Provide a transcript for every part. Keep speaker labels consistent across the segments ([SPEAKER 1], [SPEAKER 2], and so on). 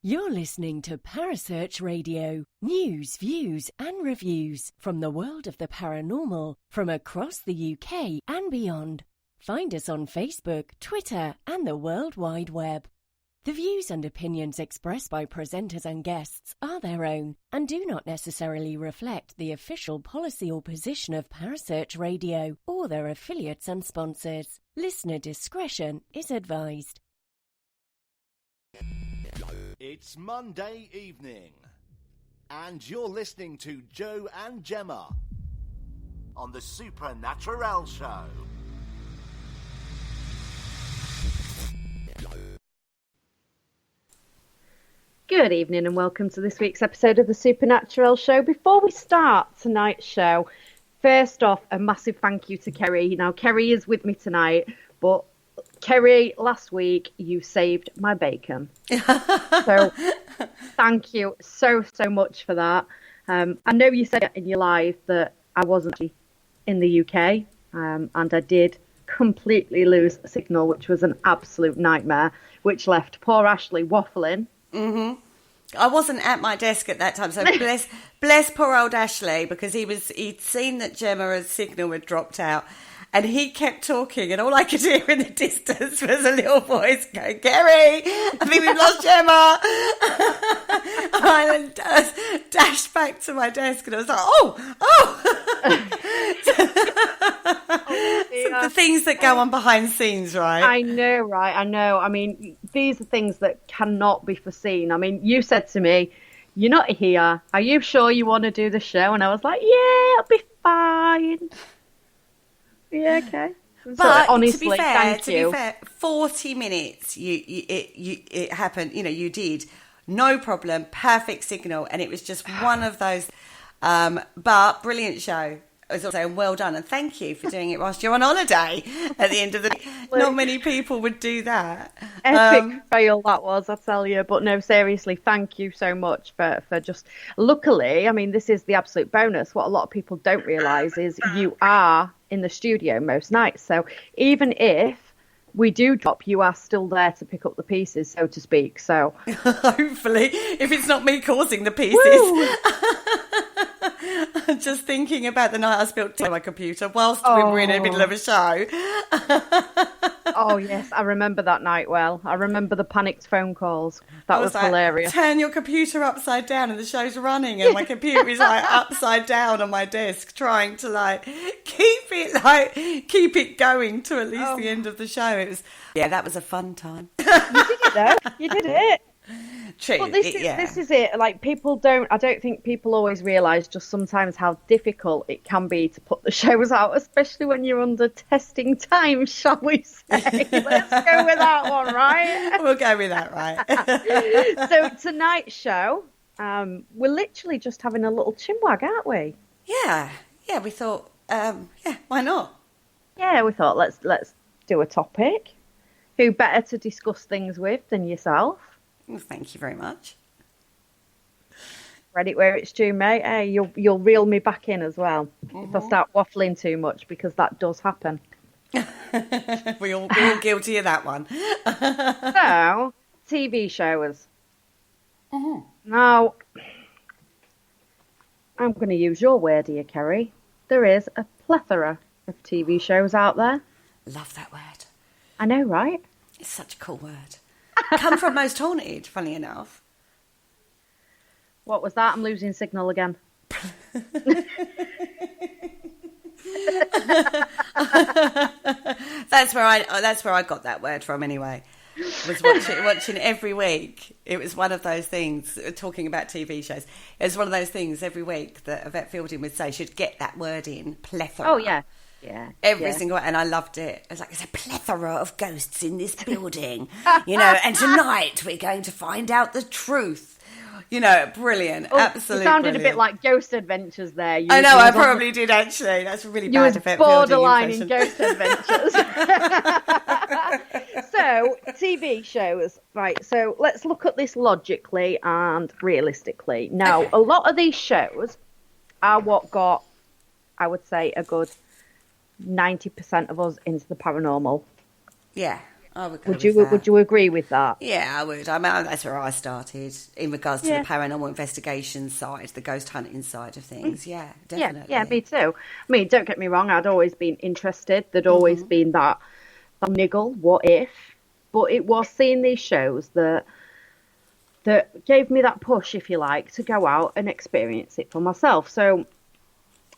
[SPEAKER 1] You're listening to Parasearch Radio. News, views and reviews from the world of the paranormal from across the UK and beyond. Find us on Facebook, Twitter and the World Wide Web. The views and opinions expressed by presenters and guests are their own and do not necessarily reflect the official policy or position of Parasearch Radio or their affiliates and sponsors. Listener discretion is advised.
[SPEAKER 2] It's Monday evening, and you're listening to Joe and Gemma on the Supernaturelle Show.
[SPEAKER 3] Good evening and welcome to this week's episode of the Supernaturelle Show. Before we start tonight's show, first off, a massive thank you to Kerry. Now, Kerry is with me tonight, but Kerry, last week you saved my bacon. So thank you so much for that. I know you said in your live that I wasn't in the UK, and I did completely lose signal, which was an absolute nightmare, which left poor Ashley waffling.
[SPEAKER 4] Mm-hmm. I wasn't at my desk at that time, so bless poor old Ashley, because he'd seen that Gemma's signal had dropped out, and he kept talking, and all I could hear in the distance was a little voice going, "Kerry, I think we've lost Gemma." I dashed back to my desk, and I was like, the things that go on behind the scenes, right?
[SPEAKER 3] I know, right? I know. I mean, these are things that cannot be foreseen. I mean, you said to me, "You're not here. Are you sure you want to do the show?" And I was like, "Yeah, it'll be fine." Yeah, okay.
[SPEAKER 4] But
[SPEAKER 3] so, honestly,
[SPEAKER 4] to be
[SPEAKER 3] thank you.
[SPEAKER 4] 40 minutes, it happened. You know, you did no problem, perfect signal, and it was just one of those. But brilliant show. As I was saying, well done, and thank you for doing it whilst you're on holiday at the end of the day. Not many people would do that.
[SPEAKER 3] Epic fail that was, I tell you. But no, seriously, thank you so much for just... Luckily, I mean, this is the absolute bonus. What a lot of people don't realise is you are in the studio most nights. So even if we do drop, you are still there to pick up the pieces, so to speak. So
[SPEAKER 4] hopefully, if it's not me causing the pieces. Just thinking about the night I spilled tea on my computer whilst we were in the middle of a show.
[SPEAKER 3] Oh, yes, I remember that night well. I remember the panicked phone calls. That was like, hilarious.
[SPEAKER 4] Turn your computer upside down and the show's running and my computer is like upside down on my desk trying to keep it going to at least the end of the show. It was, that was a fun time.
[SPEAKER 3] You did it though. You did it.
[SPEAKER 4] True.
[SPEAKER 3] But this is it. Like, I don't think people always realise just sometimes how difficult it can be to put the shows out, especially when you're under testing time, shall we say. Let's go with that one, right?
[SPEAKER 4] We'll go with that, right?
[SPEAKER 3] So tonight's show, we're literally just having a little chinwag, aren't we?
[SPEAKER 4] Yeah, we thought, why not?
[SPEAKER 3] Yeah, we thought let's do a topic. Who better to discuss things with than yourself?
[SPEAKER 4] Well, thank you very much.
[SPEAKER 3] Credit where it's due, mate. Hey, you'll reel me back in as well if I start waffling too much, because that does happen.
[SPEAKER 4] We're all guilty of that one.
[SPEAKER 3] So, TV shows.
[SPEAKER 4] Mm-hmm.
[SPEAKER 3] Now, I'm going to use your word here, Kerry. There is a plethora of TV shows out there.
[SPEAKER 4] Love that word.
[SPEAKER 3] I know, right?
[SPEAKER 4] It's such a cool word. Come from Most Haunted, funny enough.
[SPEAKER 3] What was that? I'm losing signal again.
[SPEAKER 4] That's where I got that word from anyway. Was watching every week. It was one of those things, talking about TV shows. It was one of those things every week that Yvette Fielding would say, should get that word in, plethora.
[SPEAKER 3] Oh, yeah. Yeah.
[SPEAKER 4] Every single, and I loved it. It was like, there's a plethora of ghosts in this building, and tonight we're going to find out the truth. Brilliant. Absolutely.
[SPEAKER 3] You sounded
[SPEAKER 4] brilliant.
[SPEAKER 3] a bit like Ghost Adventures there.
[SPEAKER 4] I know, I probably did actually. That's a really bad effect.
[SPEAKER 3] Borderline in Ghost Adventures. So, TV shows. Right, so let's look at this logically and realistically. Now, a lot of these shows are what got, I would say, a good 90% of us into the paranormal.
[SPEAKER 4] Yeah. I would go with that.
[SPEAKER 3] Would you agree with that?
[SPEAKER 4] Yeah, I would. I mean, that's where I started in regards to the paranormal investigation side, the ghost hunting side of things. Yeah, definitely.
[SPEAKER 3] Yeah, me too. I mean, don't get me wrong, I'd always been interested. There'd always been that niggle, what if? But it was seeing these shows that gave me that push, if you like, to go out and experience it for myself. So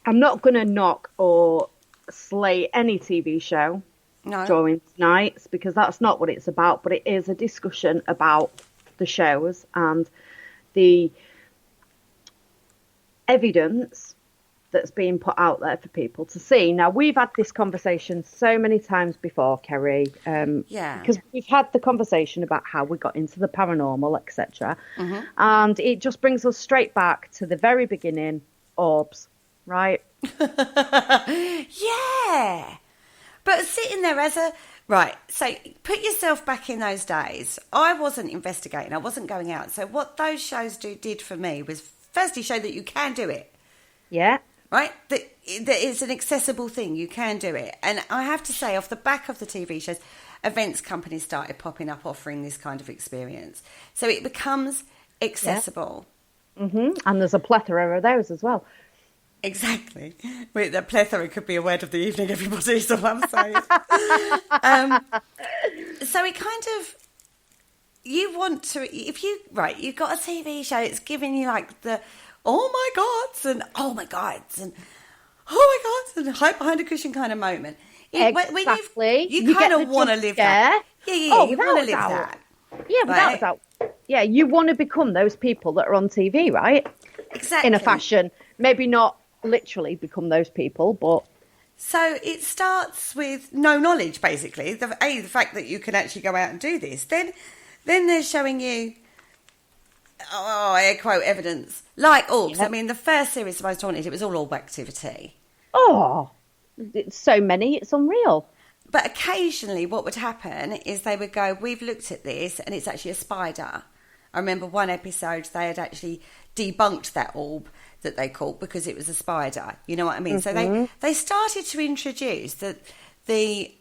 [SPEAKER 3] I'm not going to knock or slay any TV show during nights, because that's not what it's about, but it is a discussion about the shows and the evidence that's being put out there for people to see. Now, we've had this conversation so many times before, Kerry, because we've had the conversation about how we got into the paranormal, etc. And it just brings us straight back to the very beginning, orbs, right?
[SPEAKER 4] Yeah. But sitting there so put yourself back in those days. I wasn't investigating, I wasn't going out. So what those shows did for me was firstly show that you can do it.
[SPEAKER 3] Yeah.
[SPEAKER 4] Right? That it's an accessible thing. You can do it. And I have to say, off the back of the TV shows, events companies started popping up offering this kind of experience. So it becomes accessible.
[SPEAKER 3] Yeah. And there's a plethora of those as well.
[SPEAKER 4] Exactly. Wait, the plethora could be a word of the evening, everybody, so I'm saying. So it kind of, you want to, you've got a TV show, it's giving you like the, oh my gods, and oh my gods, and oh my gods, and hide behind a cushion kind of moment.
[SPEAKER 3] Exactly.
[SPEAKER 4] You kind of want to live that. Yeah, you want to live that.
[SPEAKER 3] Yeah, without a doubt. Yeah, you want to become those people that are on TV, right?
[SPEAKER 4] Exactly.
[SPEAKER 3] In a fashion. Maybe not literally become those people, but...
[SPEAKER 4] So it starts with no knowledge, basically. The fact that you can actually go out and do this. Then they're showing you, air quote, evidence. Like orbs. Yep. I mean, the first series of Most Haunted, it was all orb activity.
[SPEAKER 3] Oh, so many, it's unreal.
[SPEAKER 4] But occasionally what would happen is they would go, we've looked at this and it's actually a spider. I remember one episode they had actually debunked that orb that they caught because it was a spider. You know what I mean? So they started to introduce they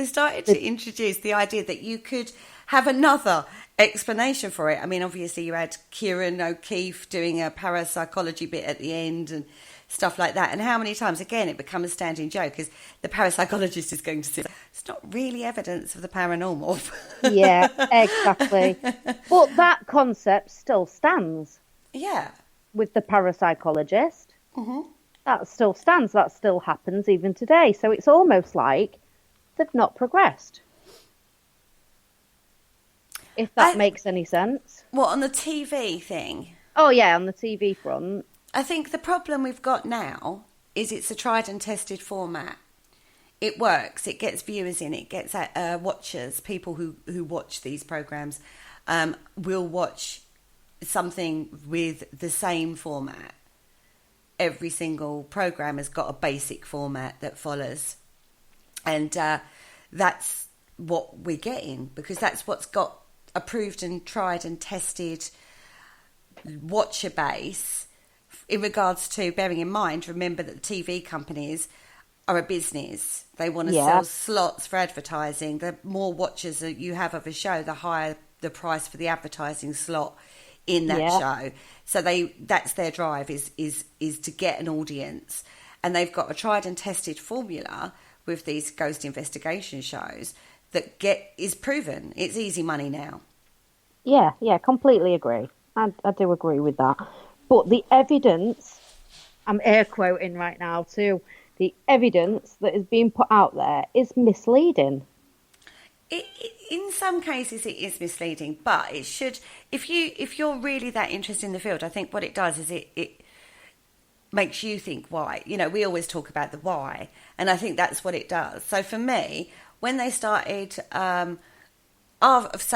[SPEAKER 4] started to introduce the idea that you could have another explanation for it. I mean, obviously you had Kieran O'Keefe doing a parapsychology bit at the end and stuff like that. And how many times, again, it becomes a standing joke because the parapsychologist is going to say, it's not really evidence of the paranormal.
[SPEAKER 3] Yeah, exactly. But that concept still stands.
[SPEAKER 4] Yeah.
[SPEAKER 3] With the parapsychologist. That still stands. That still happens even today. So it's almost like they've not progressed. If that makes any sense.
[SPEAKER 4] What, on the TV thing?
[SPEAKER 3] Oh, yeah, on the TV front.
[SPEAKER 4] I think the problem we've got now is it's a tried and tested format. It works. It gets viewers in. It gets watchers, people who watch these programmes will watch something with the same format. Every single programme has got a basic format that follows. And that's what we're getting because that's what's got approved and tried and tested watcher base in regards to, bearing in mind, remember that the TV companies are a business. They want to sell slots for advertising. The more watchers that you have of a show, the higher the price for the advertising slot in that show. So that's their drive is to get an audience. And they've got a tried and tested formula with these ghost investigation shows that is proven. It's easy money now.
[SPEAKER 3] Yeah, completely agree. I do agree with that. But the evidence, I'm air quoting right now too, the evidence that is being put out there is misleading.
[SPEAKER 4] In some cases it is misleading, but it should, if you're really that interested in the field, I think what it does is it makes you think why. You know, we always talk about the why, and I think that's what it does. So for me, when they started, say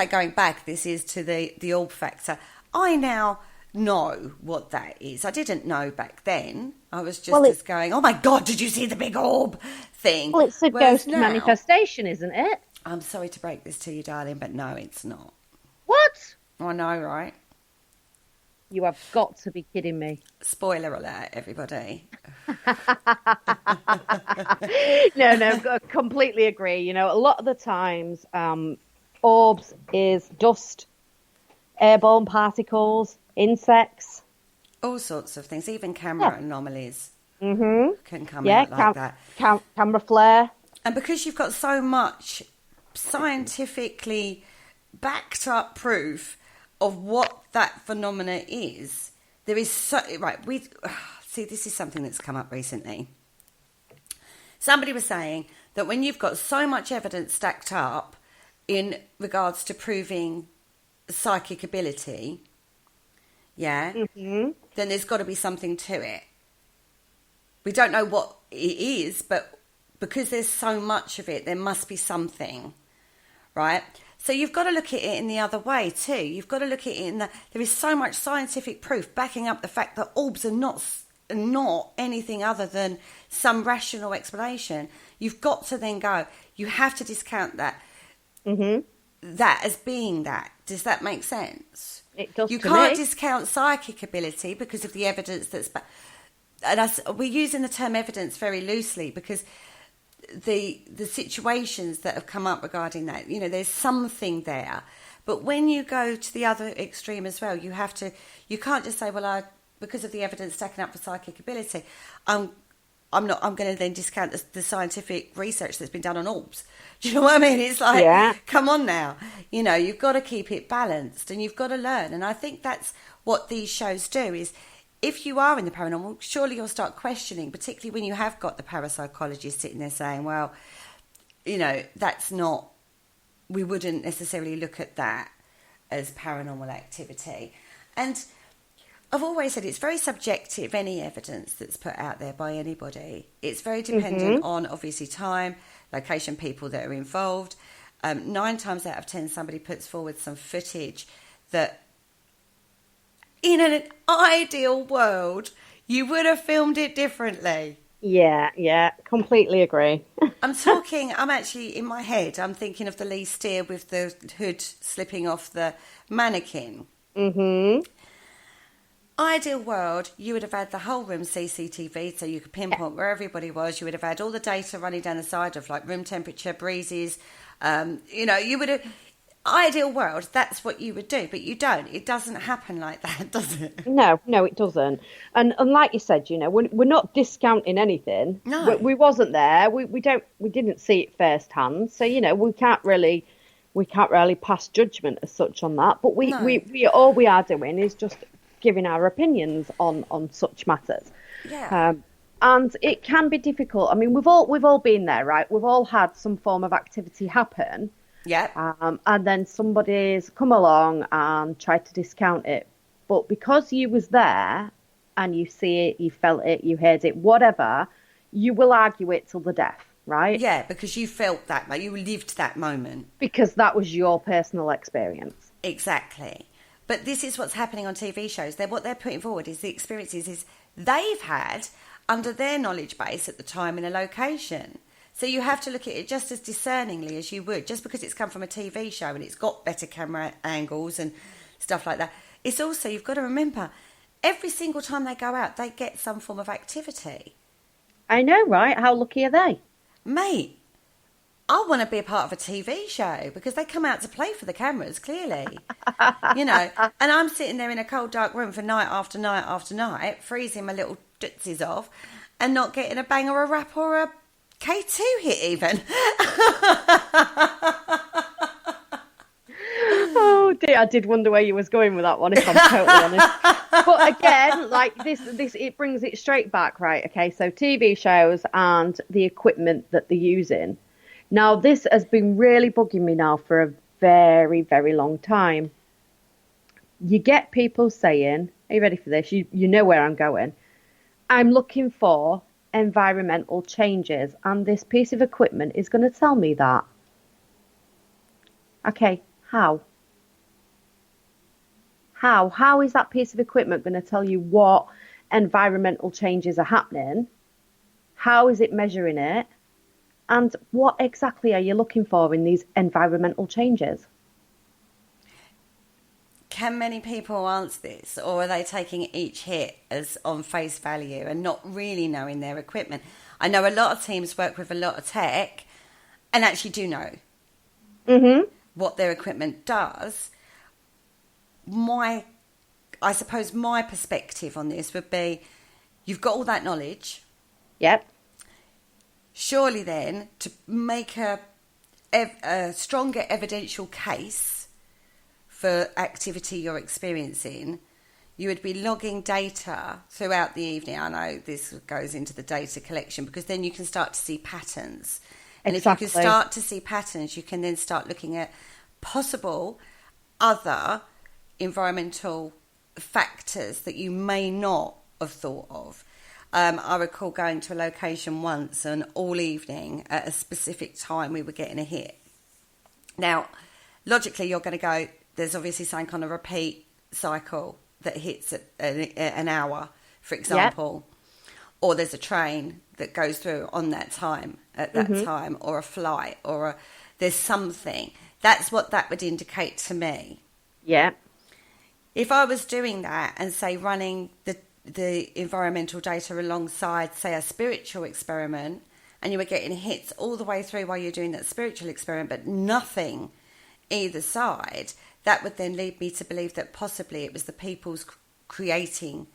[SPEAKER 4] going back, this is to the orb factor, I now know what that is. I didn't know back then. I was just going, oh my God, did you see the big orb thing?
[SPEAKER 3] Well, it's a ghost manifestation, isn't it?
[SPEAKER 4] I'm sorry to break this to you, darling, but no, it's not.
[SPEAKER 3] What?
[SPEAKER 4] I know, right?
[SPEAKER 3] You have got to be kidding me.
[SPEAKER 4] Spoiler alert, everybody.
[SPEAKER 3] No, I completely agree. You know, a lot of the times, orbs is dust, airborne particles, insects.
[SPEAKER 4] All sorts of things, even camera anomalies can come
[SPEAKER 3] Yeah,
[SPEAKER 4] out like that.
[SPEAKER 3] Camera flare.
[SPEAKER 4] And because you've got so much scientifically backed up proof of what that phenomena is, there is so right. See, this is something that's come up recently. Somebody was saying that when you've got so much evidence stacked up in regards to proving psychic ability, then there's got to be something to it. We don't know what it is, but because there's so much of it, there must be something, right? So you've got to look at it in the other way too. You've got to look at it in that there is so much scientific proof backing up the fact that orbs are not anything other than some rational explanation. You've got to then go, you have to discount that that as being that. Does that make sense?
[SPEAKER 3] It does.
[SPEAKER 4] You
[SPEAKER 3] to
[SPEAKER 4] can't
[SPEAKER 3] me.
[SPEAKER 4] discount psychic ability because of the evidence that's we're using the term evidence very loosely because the situations that have come up regarding that, you know, there's something there. But when you go to the other extreme as well, you can't just say, well, because of the evidence stacking up for psychic ability, I'm going to then discount the scientific research that's been done on orbs. Do you know what I mean? It's like, come on now. You know, you've got to keep it balanced and you've got to learn. And I think that's what these shows do is, if you are in the paranormal, surely you'll start questioning, particularly when you have got the parapsychologist sitting there saying, well, you know, we wouldn't necessarily look at that as paranormal activity. And I've always said it's very subjective, any evidence that's put out there by anybody. It's very dependent on, obviously, time, location, people that are involved. 9 times out of 10, somebody puts forward some footage that, in an ideal world, you would have filmed it differently.
[SPEAKER 3] Yeah, completely agree.
[SPEAKER 4] I'm actually, in my head, I'm thinking of the Lee Steer with the hood slipping off the mannequin. Ideal world, you would have had the whole room CCTV so you could pinpoint where everybody was. You would have had all the data running down the side of like room temperature, breezes. You know, you would have... Ideal world, that's what you would do, but you don't. It doesn't happen like that, does it?
[SPEAKER 3] No, it doesn't. And like you said, you know, we're not discounting anything.
[SPEAKER 4] No,
[SPEAKER 3] we wasn't there. We didn't see it firsthand. So you know, we can't really pass judgment as such on that. But we all we are doing is just giving our opinions on such matters.
[SPEAKER 4] Yeah.
[SPEAKER 3] And it can be difficult. I mean, we've all been there, right? We've all had some form of activity happen.
[SPEAKER 4] Yeah.
[SPEAKER 3] And then somebody's come along and tried to discount it. But because you was there and you see it, you felt it, you heard it, whatever, you will argue it till the death, right?
[SPEAKER 4] Yeah, because you felt that, like you lived that moment.
[SPEAKER 3] Because that was your personal experience.
[SPEAKER 4] Exactly. But this is what's happening on TV shows. What they're putting forward is the experiences they've had under their knowledge base at the time in a location. So you have to look at it just as discerningly as you would. Just because it's come from a TV show and it's got better camera angles and stuff like that. It's also, you've got to remember, every single time they go out, they get some form of activity.
[SPEAKER 3] I know, right? How lucky are they?
[SPEAKER 4] Mate, I want to be a part of a TV show because they come out to play for the cameras, clearly. You know, and I'm sitting there in a cold, dark room for night after night after night, freezing my little tootsies off and not getting a bang or a rap or a K2 hit even.
[SPEAKER 3] Oh dear, I did wonder where you was going with that one, if I'm totally honest. But again, like this, it brings it straight back, right? Okay, so TV shows and the equipment that they're using. Now, this has been really bugging me now for a very, very long time. You get people saying, are you ready for this? You know where I'm going. I'm looking for environmental changes and this piece of equipment is going to tell me that. Okay, how is that piece of equipment going to tell you what environmental changes are happening? How is it measuring it? And what exactly are you looking for in these environmental changes?
[SPEAKER 4] can many people answer this, or are they taking each hit as on face value and not really knowing their equipment? I know a lot of teams work with a lot of tech and actually do know what their equipment does. I suppose my perspective on this would be, you've got all that knowledge.
[SPEAKER 3] Yep.
[SPEAKER 4] Surely then, to make a stronger evidential case for activity you're experiencing, you would be logging data throughout the evening. I know this goes into the data collection, because then you can start to see patterns. And
[SPEAKER 3] Exactly.
[SPEAKER 4] if you can start to see patterns, you can then start looking at possible other environmental factors that you may not have thought of. I recall going to a location once, and all evening at a specific time we were getting a hit. Now, logically, you're going to go, there's obviously some kind of repeat cycle that hits at an hour, for example. Or there's a train that goes through on that time, at that time, or a flight, or there's something. That's what that would indicate to me.
[SPEAKER 3] Yeah.
[SPEAKER 4] If I was doing that and, say, running the environmental data alongside, say, a spiritual experiment, and you were getting hits all the way through while you're doing that spiritual experiment, but nothing either side, that would then lead me to believe that possibly it was the people's creating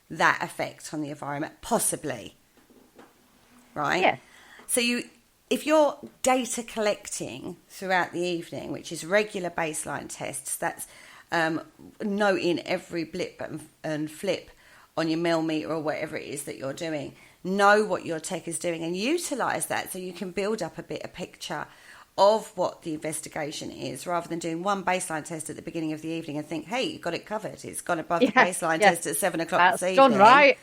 [SPEAKER 4] that effect on the environment, possibly. Right?
[SPEAKER 3] Yeah.
[SPEAKER 4] So if you're data collecting throughout the evening, which is regular baseline tests, that's noting every blip and flip on your millimeter or whatever it is that you're doing, know what your tech is doing and utilise that so you can build up a picture of what the investigation is, rather than doing one baseline test at the beginning of the evening and think, hey, you've got it covered. It's gone above the baseline test at 7 o'clock this evening.
[SPEAKER 3] That's done right.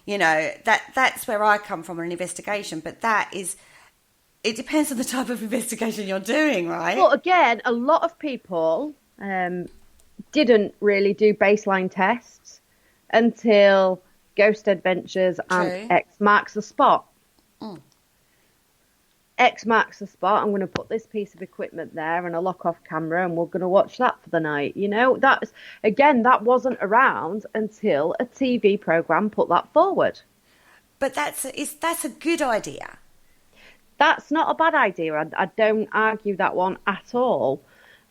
[SPEAKER 4] You know, that's where I come from on an investigation, but it depends on the type of investigation you're doing, right?
[SPEAKER 3] Well, again, a lot of people didn't really do baseline tests until Ghost Adventures and X Marks the Spot. X marks the spot. I'm going to put this piece of equipment there and a lock-off camera, and we're going to watch that for the night. You know, that wasn't around until a TV program put that forward.
[SPEAKER 4] But that's a good idea.
[SPEAKER 3] That's not a bad idea. I don't argue that one at all.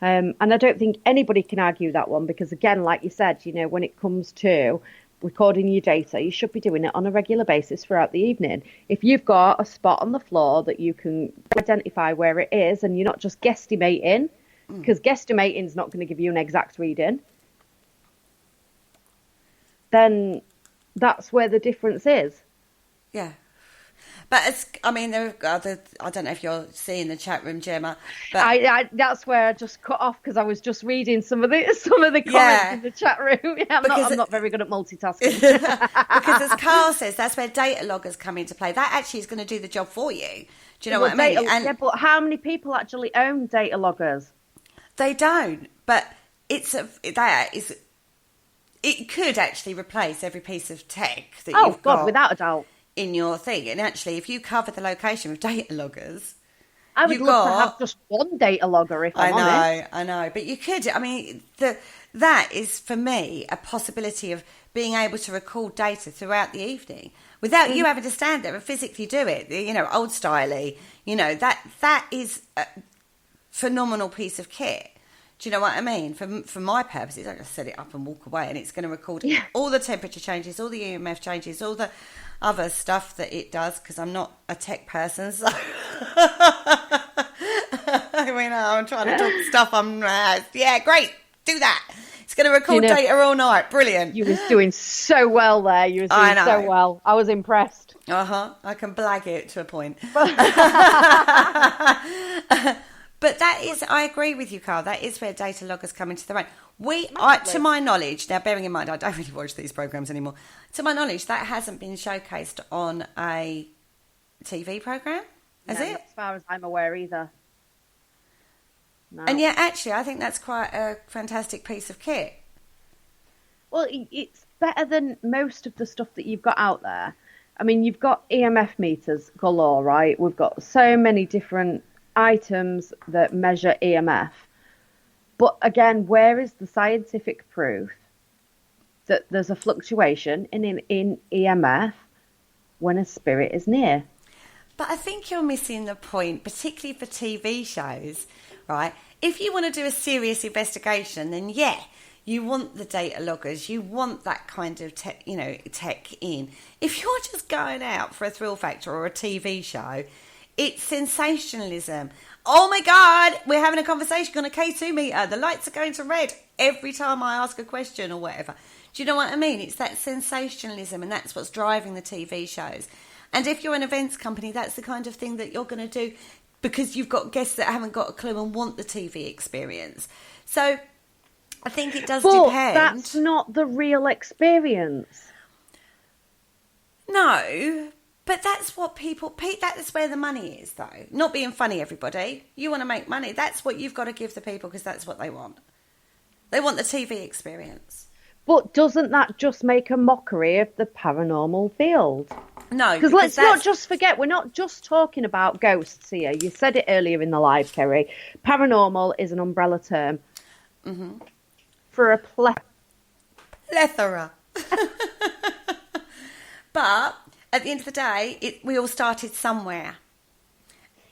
[SPEAKER 3] And I don't think anybody can argue that one, because, again, like you said, you know, when it comes to recording your data, you should be doing it on a regular basis throughout the evening. If you've got a spot on the floor that you can identify where it is, and you're not just guesstimating, because guesstimating is not going to give you an exact reading, then that's where the difference is.
[SPEAKER 4] Yeah. But I don't know if you're seeing the chat room, Gemma. But
[SPEAKER 3] I that's where I just cut off, because I was just reading some of the comments in the chat room. Yeah, I'm not very good at multitasking.
[SPEAKER 4] Because as Carl says, that's where data loggers come into play. That actually is going to do the job for you. Do you know what I mean?
[SPEAKER 3] But how many people actually own data loggers?
[SPEAKER 4] They don't. But it could actually replace every piece of tech that you've got.
[SPEAKER 3] Without a doubt.
[SPEAKER 4] In your thing. And actually, if you cover the location with data loggers,
[SPEAKER 3] I would love to have just one data logger, if I'm honest.
[SPEAKER 4] I know, but you could. I mean, that is for me a possibility of being able to record data throughout the evening without you having to stand there and physically do it. You know, old styley. You know, that is a phenomenal piece of kit. Do you know what I mean? For my purposes, I just set it up and walk away, and it's going to record all the temperature changes, all the EMF changes, all the other stuff that it does, because I'm not a tech person, so I mean, I'm trying to talk stuff. Yeah, great, do that. It's going to record data all night. Brilliant.
[SPEAKER 3] You was doing so well there. You was doing so well. I was impressed.
[SPEAKER 4] I can blag it to a point. But that is, I agree with you, Carl. That is where data loggers come into their own. To my knowledge, now bearing in mind I don't really watch these programs anymore. To my knowledge, that hasn't been showcased on a TV program, has it?
[SPEAKER 3] Not as far as I'm aware either. No.
[SPEAKER 4] And yet, actually, I think that's quite a fantastic piece of kit.
[SPEAKER 3] Well, it's better than most of the stuff that you've got out there. I mean, you've got EMF meters galore, right? We've got so many different items that measure EMF. But again, where is the scientific proof that there's a fluctuation in EMF when a spirit is near?
[SPEAKER 4] But I think you're missing the point, particularly for TV shows, right? If you want to do a serious investigation, then yeah, you want the data loggers, you want that kind of tech in. If you're just going out for a thrill factor or a TV show, it's sensationalism. Oh my God, we're having a conversation on a K2 meter. The lights are going to red every time I ask a question or whatever. Do you know what I mean? It's that sensationalism, and that's what's driving the TV shows. And if you're an events company, that's the kind of thing that you're going to do because you've got guests that haven't got a clue and want the TV experience. So I think it does depend.
[SPEAKER 3] That's not the real experience.
[SPEAKER 4] No, but that's what that's where the money is, though. Not being funny, everybody. You want to make money. That's what you've got to give the people because that's what they want. They want the TV experience.
[SPEAKER 3] But doesn't that just make a mockery of the paranormal field?
[SPEAKER 4] No,
[SPEAKER 3] because let's not just forget, we're not just talking about ghosts here. You said it earlier in the live, Kerry. Paranormal is an umbrella term for a
[SPEAKER 4] plethora. But at the end of the day, we all started somewhere.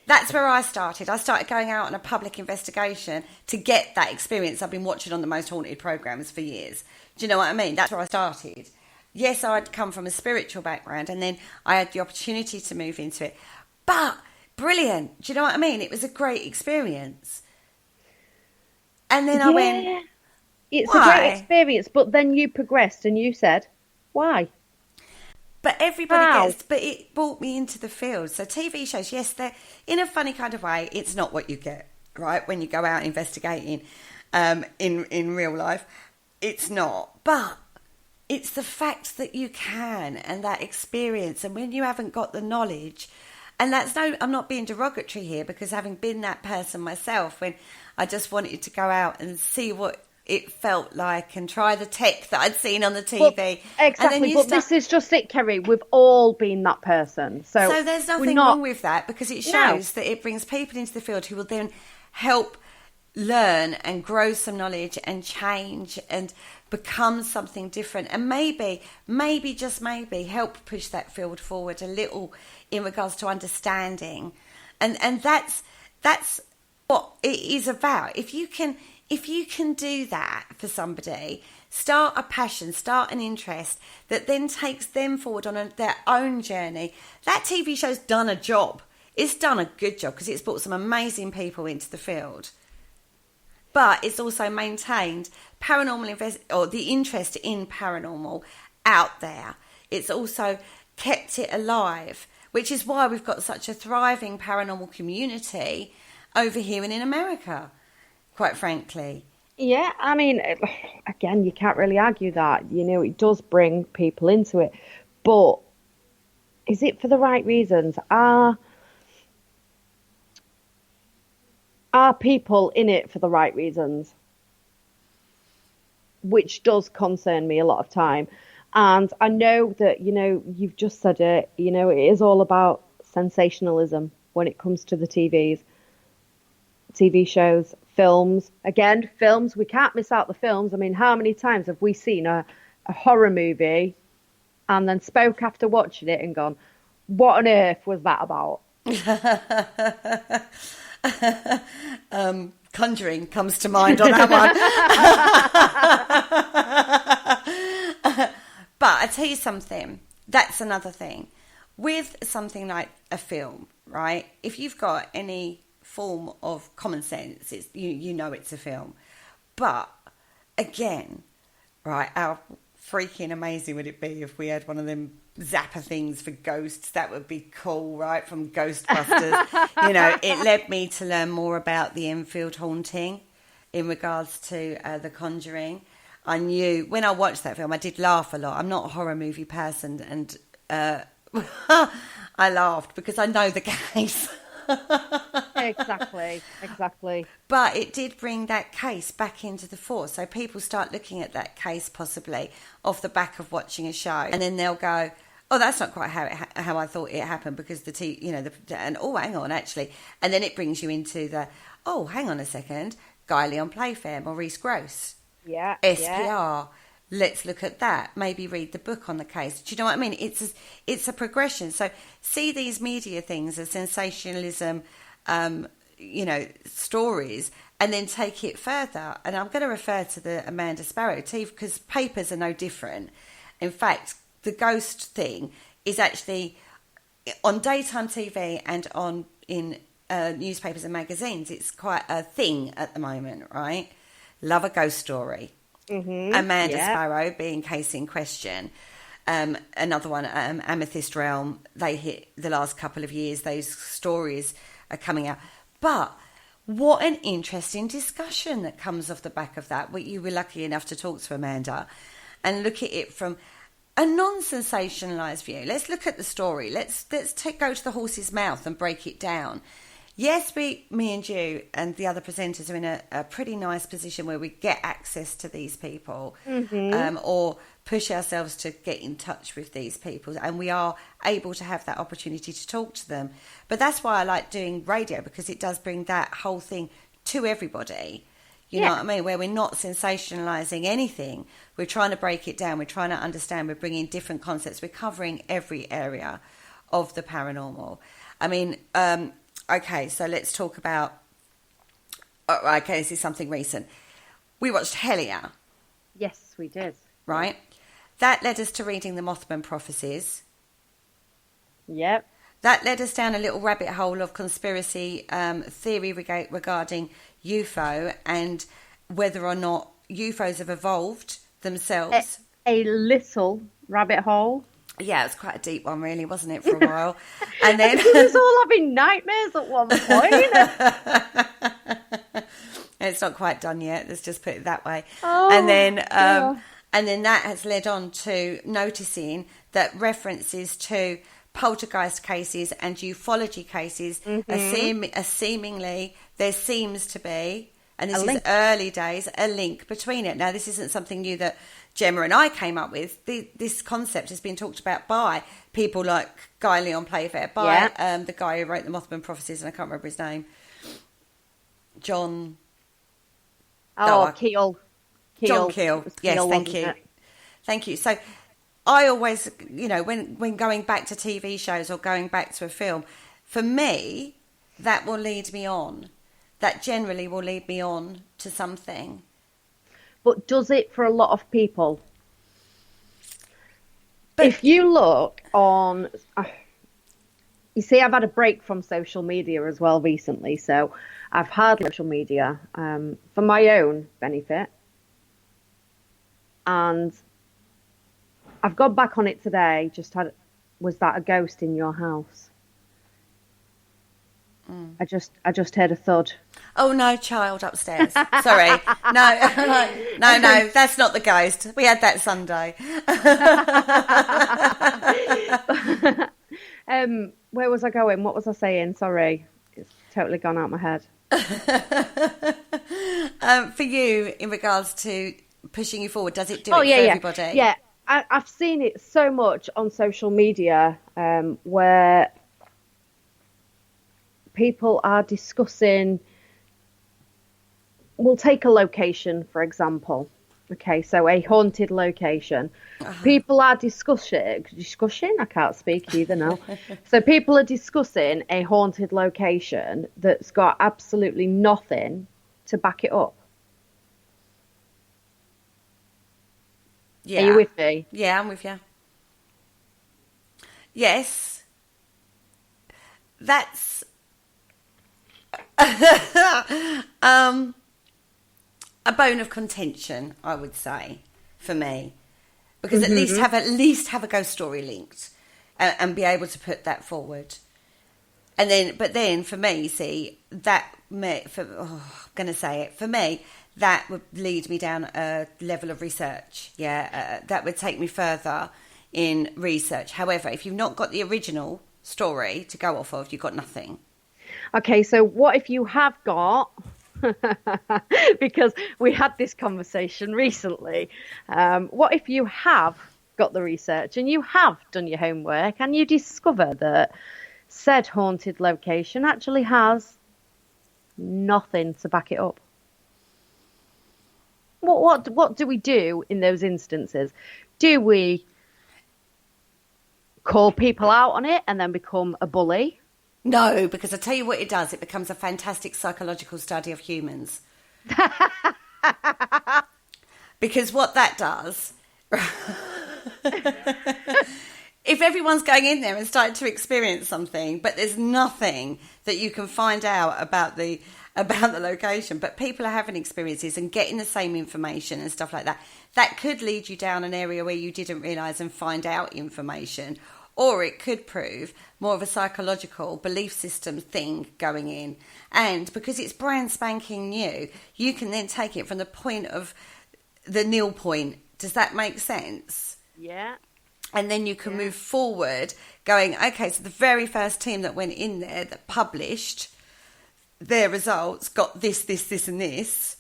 [SPEAKER 4] That's where I started. I started going out on a public investigation to get that experience. I've been watching on the most haunted programmes for years. Do you know what I mean? That's where I started. Yes, I'd come from a spiritual background and then I had the opportunity to move into it. But brilliant. Do you know what I mean? It was a great experience. And then I went,
[SPEAKER 3] it's
[SPEAKER 4] why?
[SPEAKER 3] A great experience, but then you progressed and you said, why?
[SPEAKER 4] But everybody gets, but it brought me into the field. So TV shows, yes, they're in a funny kind of way. It's not what you get, right? When you go out investigating in real life, it's not. But it's the fact that you can and that experience. And when you haven't got the knowledge, and I'm not being derogatory here because having been that person myself, when I just wanted to go out and see what it felt like and try the tech that I'd seen on the TV.
[SPEAKER 3] Exactly, but this is just it, Kerry. We've all been that person. So
[SPEAKER 4] there's nothing wrong with that because it shows that it brings people into the field who will then help learn and grow some knowledge and change and become something different, and maybe just maybe help push that field forward a little in regards to understanding, and that's what it is about. If you can do that for somebody, start a passion, start an interest that then takes them forward on their own journey, that TV show's done a job. It's done a good job because it's brought some amazing people into the field. But it's also maintained the interest in paranormal out there. It's also kept it alive, which is why we've got such a thriving paranormal community over here and in America, quite frankly.
[SPEAKER 3] Yeah, I mean, again, you can't really argue that. You know, it does bring people into it. But is it for the right reasons? Are people in it for the right reasons? Which does concern me a lot of time. And I know that, you know, you've just said it, you know, it is all about sensationalism when it comes to the TV shows, films. Again, films, we can't miss out the films. I mean, how many times have we seen a horror movie and then spoke after watching it and gone, what on earth was that about?
[SPEAKER 4] Conjuring comes to mind on that one. But I tell you something, that's another thing. With something like a film, right? If you've got any form of common sense, you know it's a film. But again, right, how freaking amazing would it be if we had one of them zapper things for ghosts? That would be cool, right? From Ghostbusters. You know, it led me to learn more about the Enfield haunting in regards to The Conjuring. I knew when I watched that film, I did laugh a lot. I'm not a horror movie person, and I laughed because I know the case.
[SPEAKER 3] Exactly.
[SPEAKER 4] But it did bring that case back into the fore. So people start looking at that case possibly off the back of watching a show, and then they'll go, "Oh, that's not quite how I thought it happened," because and oh, hang on, actually, and then it brings you into the, oh, hang on a second, Guy Leon Playfair, Maurice Grosse,
[SPEAKER 3] Yeah.
[SPEAKER 4] SPR. Let's look at that. Maybe read the book on the case. Do you know what I mean? It's a progression. So see these media things as sensationalism, stories, and then take it further. And I'm going to refer to the Amanda Sparrow too, because papers are no different. In fact, the ghost thing is actually on daytime TV and in newspapers and magazines. It's quite a thing at the moment, right? Love a ghost story.
[SPEAKER 3] Mm-hmm.
[SPEAKER 4] Amanda Sparrow being case in question. Another one, Amethyst Realm. They hit the last couple of years. Those stories are coming out. But what an interesting discussion that comes off the back of that. You were lucky enough to talk to Amanda and look at it from a non-sensationalised view. Let's look at the story. Let's go to the horse's mouth and break it down. Yes, me and you and the other presenters are in a pretty nice position where we get access to these people, or push ourselves to get in touch with these people, and we are able to have that opportunity to talk to them. But that's why I like doing radio, because it does bring that whole thing to everybody. You know what I mean? Where we're not sensationalising anything. We're trying to break it down. We're trying to understand. We're bringing different concepts. We're covering every area of the paranormal. I mean... okay, so let's talk about... okay, this is something recent. We watched Hellier.
[SPEAKER 3] Yes, we did.
[SPEAKER 4] Right? That led us to reading the Mothman prophecies.
[SPEAKER 3] Yep.
[SPEAKER 4] That led us down a little rabbit hole of conspiracy theory regarding UFO and whether or not UFOs have evolved themselves.
[SPEAKER 3] A little rabbit hole.
[SPEAKER 4] Yeah, it was quite a deep one, really, wasn't it, for a while? And then
[SPEAKER 3] we was all having nightmares at one point.
[SPEAKER 4] It's not quite done yet. Let's just put it that way.
[SPEAKER 3] Oh,
[SPEAKER 4] and then that has led on to noticing that references to poltergeist cases and ufology cases are seemingly, there seems to be, and this is early days, a link between it. Now, this isn't something new that Gemma and I came up with. This concept has been talked about by people like Guy Leon Playfair, by the guy who wrote the Mothman prophecies, and I can't remember his name. John...
[SPEAKER 3] Keel.
[SPEAKER 4] John Keel. Yes, thank you. Thank you. So I always, when going back to TV shows or going back to a film, for me, that will lead me on. That generally will lead me on to something. But
[SPEAKER 3] does it for a lot of people? But if you look on... you see, I've had a break from social media as well recently, so I've had social media for my own benefit. And I've gone back on it today, was that a ghost in your house? I just heard a thud.
[SPEAKER 4] Oh no, child upstairs. Sorry. No, that's not the ghost. We had that Sunday.
[SPEAKER 3] Where was I going? What was I saying? Sorry. It's totally gone out my head.
[SPEAKER 4] For you, in regards to pushing you forward, does it do it for everybody?
[SPEAKER 3] Yeah. I've seen it so much on social media where people are discussing... We'll take a location, for example. Okay, so a haunted location. People are discussing? I can't speak either now. So people are discussing a haunted location that's got absolutely nothing to back it up.
[SPEAKER 4] Yeah.
[SPEAKER 3] Are you with me?
[SPEAKER 4] Yeah, I'm with you. Yes. That's... a bone of contention, I would say, for me, because at least have a ghost story linked, and be able to put that forward, and then for me, see that I'm going to say it, for me, that would lead me down a level of research. That would take me further in research. However, if you've not got the original story to go off of, you've got nothing.
[SPEAKER 3] Okay, so what if you have got... because we had this conversation recently. What if you have got the research and you have done your homework and you discover that said haunted location actually has nothing to back it up? What do we do in those instances? Do we call people out on it and then become a bully?
[SPEAKER 4] No, because I tell you what it does. It becomes a fantastic psychological study of humans. Because what that does, if everyone's going in there and starting to experience something, but there's nothing that you can find out about the location, but people are having experiences and getting the same information and stuff like that, that could lead you down an area where you didn't realise and find out information. Or it could prove more of a psychological belief system thing going in. And because it's brand spanking new, you can then take it from the point of the nil point. Does that make sense?
[SPEAKER 3] Yeah.
[SPEAKER 4] And then you can move forward going, okay, so the very first team that went in there that published their results got this, and this.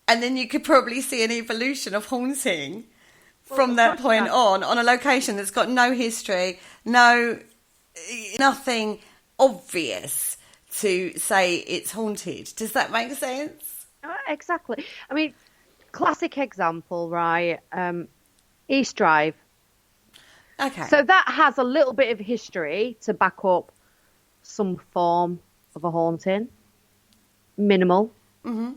[SPEAKER 4] And then you could probably see an evolution of haunting from that point on a location that's got no history, nothing obvious to say it's haunted. Does that make sense?
[SPEAKER 3] Exactly. I mean, classic example, right? East Drive.
[SPEAKER 4] Okay.
[SPEAKER 3] So that has a little bit of history to back up some form of a haunting. Minimal.
[SPEAKER 4] Mm-hmm.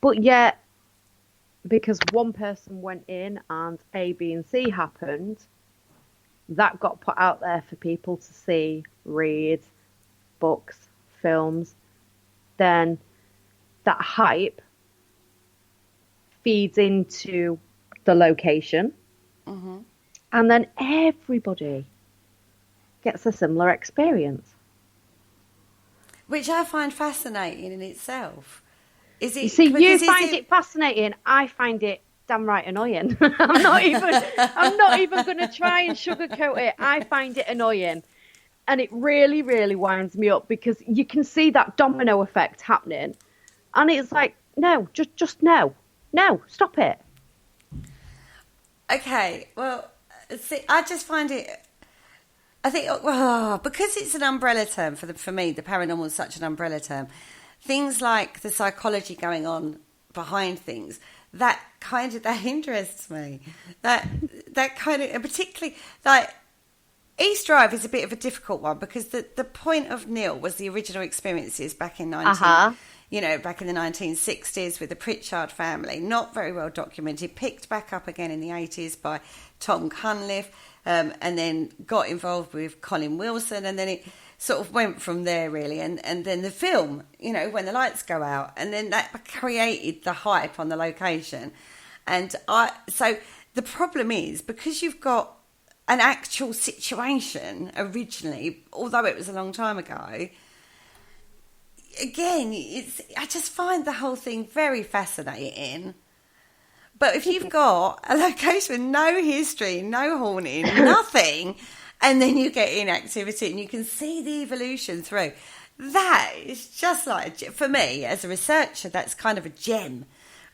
[SPEAKER 3] But yet, because one person went in and A, B, and C happened, that got put out there for people to see, read, books, films. Then that hype feeds into the location.
[SPEAKER 4] Mm-hmm.
[SPEAKER 3] And then everybody gets a similar experience.
[SPEAKER 4] Which I find fascinating in itself. Is it?
[SPEAKER 3] You see, you find it fascinating. I find it damn right annoying. I'm not even going to try and sugarcoat it. I find it annoying, and it really, really winds me up because you can see that domino effect happening, and it's like, no, just no, stop it.
[SPEAKER 4] Okay, well, see, I just find it. I think because it's an umbrella term for me, the paranormal is such an umbrella term. Things like the psychology going on behind things, that interests me. That kind of, and particularly like East Drive is a bit of a difficult one because the point of Neil was the original experiences back in back in the 1960s with the Pritchard family, not very well documented, picked back up again in the 80s by Tom Cunliffe, and then got involved with Colin Wilson, and then it sort of went from there really, and then the film, when the lights go out, and then that created the hype on the location. And so the problem is, because you've got an actual situation originally, although it was a long time ago, again, I just find the whole thing very fascinating. But if you've got a location with no history, no haunting, nothing, and then you get inactivity and you can see the evolution through, that is just like, for me as a researcher, that's kind of a gem,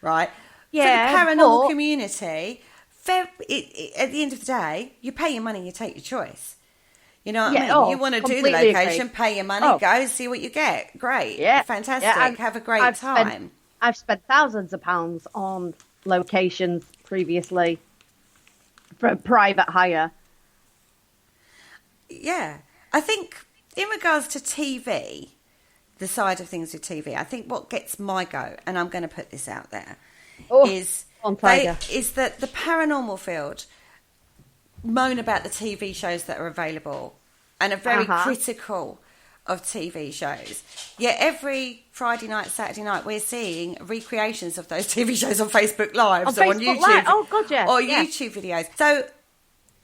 [SPEAKER 4] right?
[SPEAKER 3] Yeah,
[SPEAKER 4] for the paranormal community, at the end of the day, you pay your money, you take your choice. You know what I mean? You want to do the location,
[SPEAKER 3] agree.
[SPEAKER 4] Pay your money, go see what you get. Great.
[SPEAKER 3] Yeah.
[SPEAKER 4] Fantastic.
[SPEAKER 3] Yeah,
[SPEAKER 4] have a great time.
[SPEAKER 3] I've spent thousands of pounds on locations previously for private hire.
[SPEAKER 4] Yeah. I think in regards to TV, the side of things with TV, I think what gets my go, and I'm going to put this out there, is that the paranormal field moan about the TV shows that are available and are very critical of TV shows. Yet every Friday night, Saturday night, we're seeing recreations of those TV shows on Facebook Lives or on YouTube. Or YouTube videos. So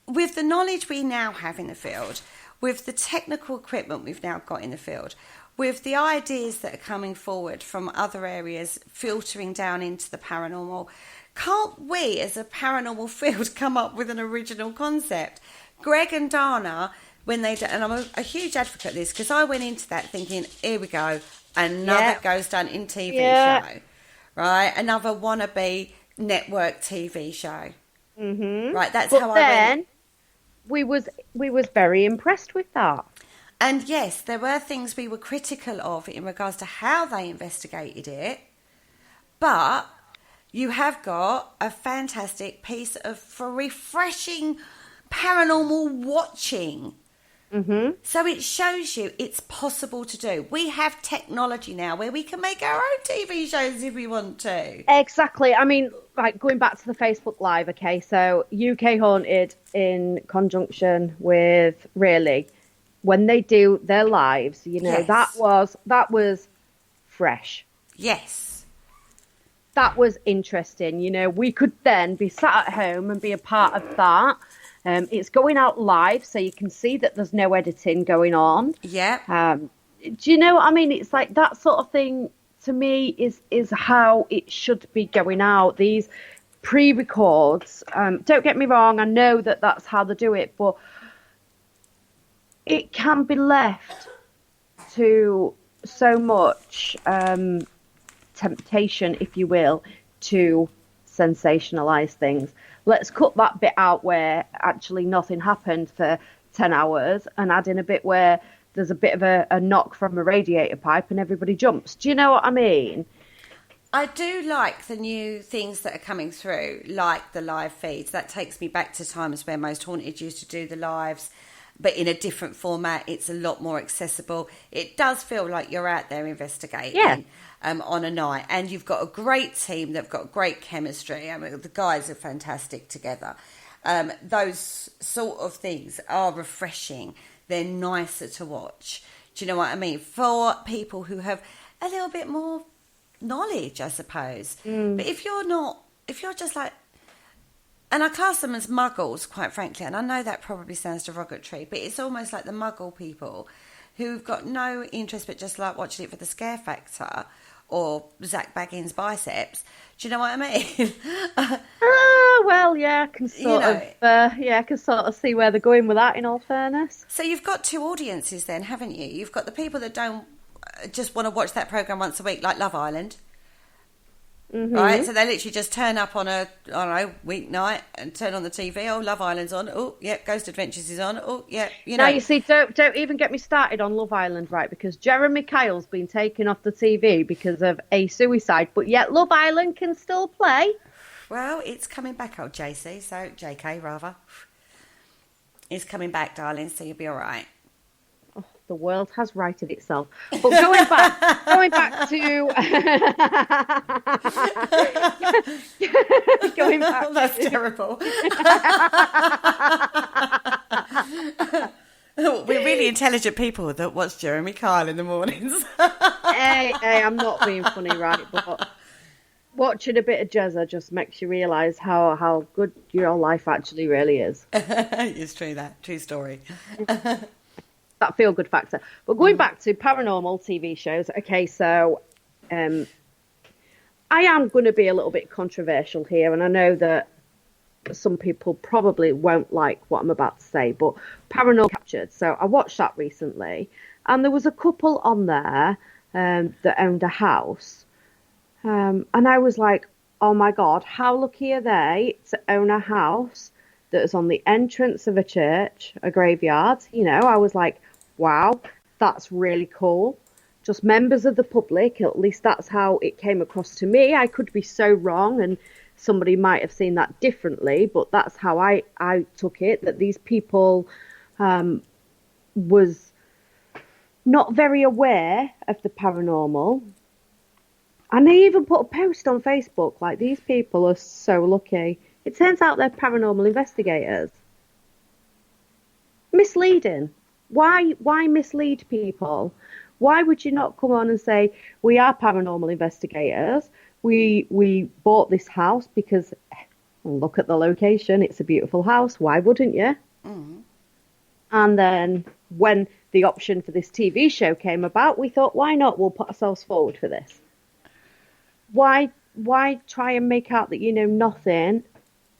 [SPEAKER 4] with the knowledge we now have in the field, with the technical equipment we've now got in the field, with the ideas that are coming forward from other areas filtering down into the paranormal, can't we as a paranormal field come up with an original concept? Greg and Dana, when they do, and I'm a huge advocate of this because I went into that thinking, here we go, another ghost hunting TV show, right? Another wannabe network TV show,
[SPEAKER 3] Mm-hmm.
[SPEAKER 4] right? That's
[SPEAKER 3] but
[SPEAKER 4] how
[SPEAKER 3] then,
[SPEAKER 4] I went.
[SPEAKER 3] We was very impressed with that.
[SPEAKER 4] And yes, there were things we were critical of in regards to how they investigated it, but you have got a fantastic piece of for refreshing paranormal watching. Mm-hmm. So it shows you it's possible to do. We have technology now where we can make our own TV shows if we want to.
[SPEAKER 3] Exactly. I mean, like going back to the Facebook Live, okay, so UK Haunted in conjunction with Really, when they do their lives, you know,
[SPEAKER 4] Yes.
[SPEAKER 3] that was fresh.
[SPEAKER 4] Yes.
[SPEAKER 3] That was interesting. You know, we could then be sat at home and be a part of that. It's going out live, so you can see that there's no editing going on.
[SPEAKER 4] Yeah.
[SPEAKER 3] Do you know what I mean? It's like that sort of thing to me is how it should be going out. These pre-records, don't get me wrong, I know that that's how they do it, but it can be left to so much temptation, if you will, to sensationalize things. Let's cut that bit out where actually nothing happened for 10 hours and add in a bit where there's a bit of a knock from a radiator pipe and everybody jumps. Do you know what I mean?
[SPEAKER 4] I do like the new things that are coming through, like the live feeds. That takes me back to times where Most Haunted used to do the lives, but in a different format. It's a lot more accessible. It does feel like you're out there investigating on a night. And you've got a great team. They've got great chemistry. I mean, the guys are fantastic together. Those sort of things are refreshing. They're nicer to watch. Do you know what I mean? For people who have a little bit more knowledge, I suppose. But if you're just like, and I class them as muggles, quite frankly, and I know that probably sounds derogatory, but it's almost like the muggle people who've got no interest but just like watching it for the scare factor or Zach Baggins' biceps. Do you know what I mean?
[SPEAKER 3] Well, yeah, I can sort of see where they're going with that, in all fairness.
[SPEAKER 4] So you've got two audiences then, haven't you? You've got the people that don't just want to watch that programme once a week, like Love Island. Mm-hmm. Right, so they literally just turn up on a, I don't know, weeknight and turn on the TV. Oh, Love Island's on. Oh, yeah, Ghost Adventures is on. Oh, yeah, you know.
[SPEAKER 3] Now, you see, don't even get me started on Love Island, right? Because Jeremy Kyle's been taken off the TV because of a suicide, but yet Love Island can still play.
[SPEAKER 4] Well, it's coming back, old JC, so JK, rather. It's coming back, darling, so you'll be all right.
[SPEAKER 3] Oh, the world has righted itself. But going back to going back.
[SPEAKER 4] That's terrible. We're really intelligent people that watch Jeremy Kyle in the mornings.
[SPEAKER 3] hey, I'm not being funny, right? But watching a bit of Jezza just makes you realise how good your life actually really is.
[SPEAKER 4] It's true, that true story.
[SPEAKER 3] That feel good factor. But going back to paranormal TV shows, okay, so I am going to be a little bit controversial here, and I know that some people probably won't like what I'm about to say, but Paranormal Captured. So I watched that recently, and there was a couple on there that owned a house, and I was like, oh my God, how lucky are they to own a house that is on the entrance of a church, a graveyard? You know, I was like, wow, that's really cool. Just members of the public, at least that's how it came across to me. I could be so wrong and somebody might have seen that differently, but that's how I took it, that these people was not very aware of the paranormal. And they even put a post on Facebook like, these people are so lucky. It turns out they're paranormal investigators. Misleading. Why mislead people? Why would you not come on and say, we are paranormal investigators. We bought this house because, look at the location. It's a beautiful house. Why wouldn't you? Mm. And then when the option for this TV show came about, we thought, why not? We'll put ourselves forward for this. Why try and make out that you know nothing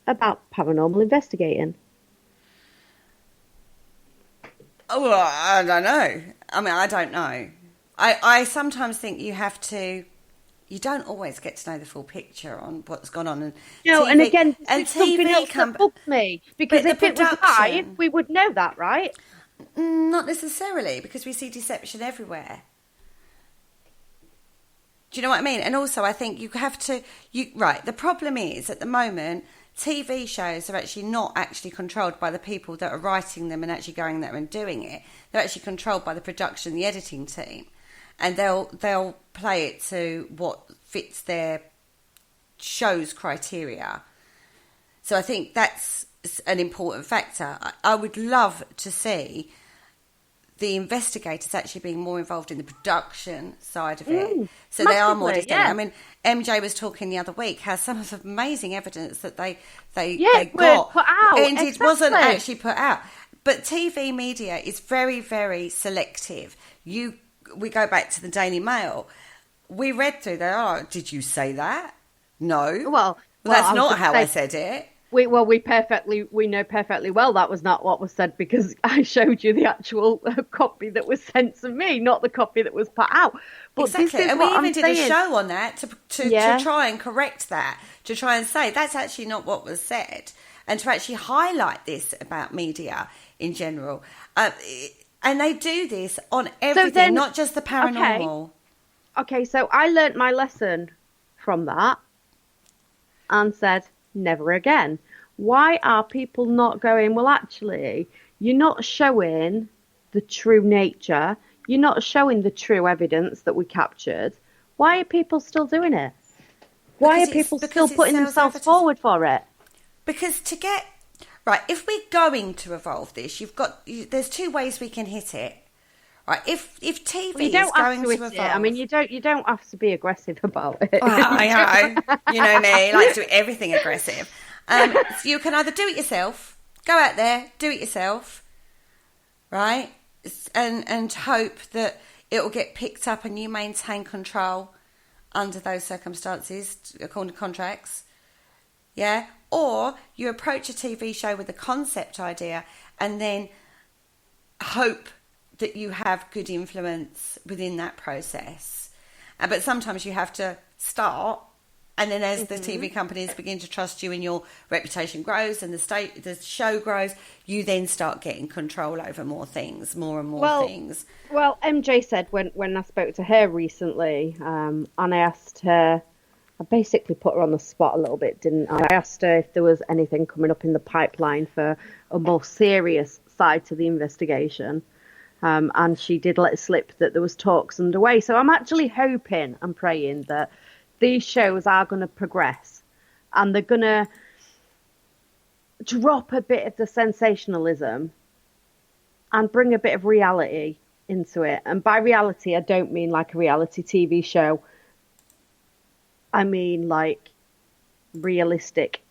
[SPEAKER 3] about paranormal investigating?
[SPEAKER 4] Oh, well, I don't know. I mean, I don't know. I sometimes think you don't always get to know the full picture on what's gone on. And
[SPEAKER 3] no,
[SPEAKER 4] TV,
[SPEAKER 3] and again,
[SPEAKER 4] and
[SPEAKER 3] it's something else that bugs me. Because if it was live, we would know that, right?
[SPEAKER 4] Not necessarily, because we see deception everywhere. Do you know what I mean? And also, I think you have to... Right, the problem is, at the moment, TV shows are actually not actually controlled by the people that are writing them and actually going there and doing it. They're actually controlled by the production, the editing team. And they'll play it to what fits their show's criteria. So I think that's an important factor. I would love to see the investigators actually being more involved in the production side of it. So they are more distinct.
[SPEAKER 3] Yeah.
[SPEAKER 4] I mean, MJ was talking the other week how some of the amazing evidence that they
[SPEAKER 3] got
[SPEAKER 4] got
[SPEAKER 3] put out.
[SPEAKER 4] and it wasn't
[SPEAKER 3] Exactly.
[SPEAKER 4] actually put out. But TV media is very, very selective. We go back to the Daily Mail. We read through that. Oh, did you say that? No.
[SPEAKER 3] Well,
[SPEAKER 4] That's
[SPEAKER 3] I was
[SPEAKER 4] not
[SPEAKER 3] gonna
[SPEAKER 4] how
[SPEAKER 3] say-
[SPEAKER 4] I said it.
[SPEAKER 3] We know perfectly well that was not what was said, because I showed you the actual copy that was sent to me, not the copy that was put out. But
[SPEAKER 4] Exactly,
[SPEAKER 3] this is
[SPEAKER 4] and we
[SPEAKER 3] what
[SPEAKER 4] even
[SPEAKER 3] I'm
[SPEAKER 4] did
[SPEAKER 3] saying.
[SPEAKER 4] a show on that to try and correct that, to try and say that's actually not what was said, and to actually highlight this about media in general. And they do this on everything,
[SPEAKER 3] then-
[SPEAKER 4] not just the paranormal.
[SPEAKER 3] Okay, so I learnt my lesson from that and said, never again. Why are people not going, well, actually, you're not showing the true nature. You're not showing the true evidence that we captured. Why are people still doing it? Why
[SPEAKER 4] Because
[SPEAKER 3] are people
[SPEAKER 4] it's
[SPEAKER 3] still putting
[SPEAKER 4] sales
[SPEAKER 3] themselves
[SPEAKER 4] advertising.
[SPEAKER 3] forward for it?
[SPEAKER 4] Because right, if we're going to evolve this, there's two ways we can hit it. Right, if TV
[SPEAKER 3] Well, you
[SPEAKER 4] is
[SPEAKER 3] don't
[SPEAKER 4] going
[SPEAKER 3] have
[SPEAKER 4] to
[SPEAKER 3] to
[SPEAKER 4] evolve,
[SPEAKER 3] hit it. I mean, you don't have to be aggressive about it.
[SPEAKER 4] I know. You know me, I like to do everything aggressive. So you can either do it yourself, go out there, do it yourself, right? And hope that it will get picked up and you maintain control under those circumstances, according to contracts. Yeah? Or you approach a TV show with a concept idea and then hope that you have good influence within that process. But sometimes you have to start, and then as the TV companies begin to trust you and your reputation grows and the show grows, you then start getting control over more things, more and more things.
[SPEAKER 3] Well, MJ said when I spoke to her recently, and I asked her, I basically put her on the spot a little bit, didn't I? I asked her if there was anything coming up in the pipeline for a more serious side to the investigation. And she did let slip that there was talks underway. So I'm actually hoping and praying that these shows are going to progress and they're going to drop a bit of the sensationalism and bring a bit of reality into it. And by reality, I don't mean like a reality TV show. I mean like realistic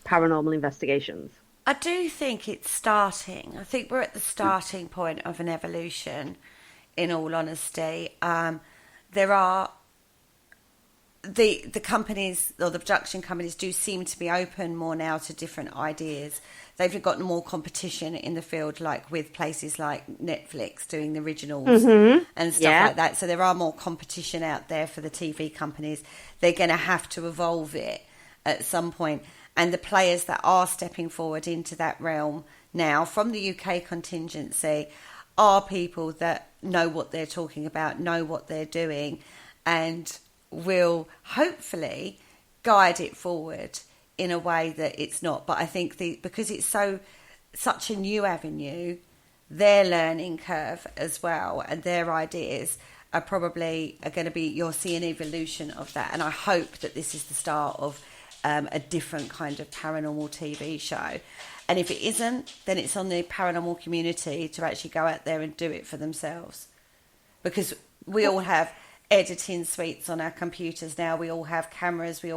[SPEAKER 3] paranormal investigations.
[SPEAKER 4] I do think it's starting. I think we're at the starting point of an evolution, in all honesty. There are the companies, or the production companies, do seem to be open more now to different ideas. They've got more competition in the field, like with places like Netflix doing the originals and stuff like that. So there are more competition out there for the TV companies. They're going to have to evolve it at some point. And the players that are stepping forward into that realm now from the UK contingency are people that know what they're talking about, know what they're doing, and will hopefully guide it forward in a way that it's not. But I think because it's such a new avenue, their learning curve as well and their ideas are probably going to be, you'll see an evolution of that. And I hope that this is the start of a different kind of paranormal TV show. And if it isn't, then it's on the paranormal community to actually go out there and do it for themselves. Because we all have editing suites on our computers now. We all have cameras. We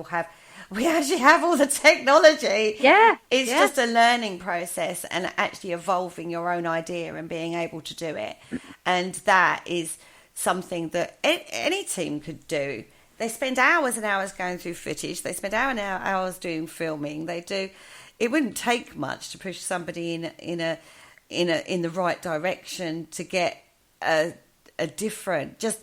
[SPEAKER 4] actually have all the technology.
[SPEAKER 3] Yeah.
[SPEAKER 4] It's just a learning process and actually evolving your own idea and being able to do it. And that is something that any team could do. They spend hours and hours going through footage. They spend hours doing filming. They do. It wouldn't take much to push somebody in the right direction to get a different. Just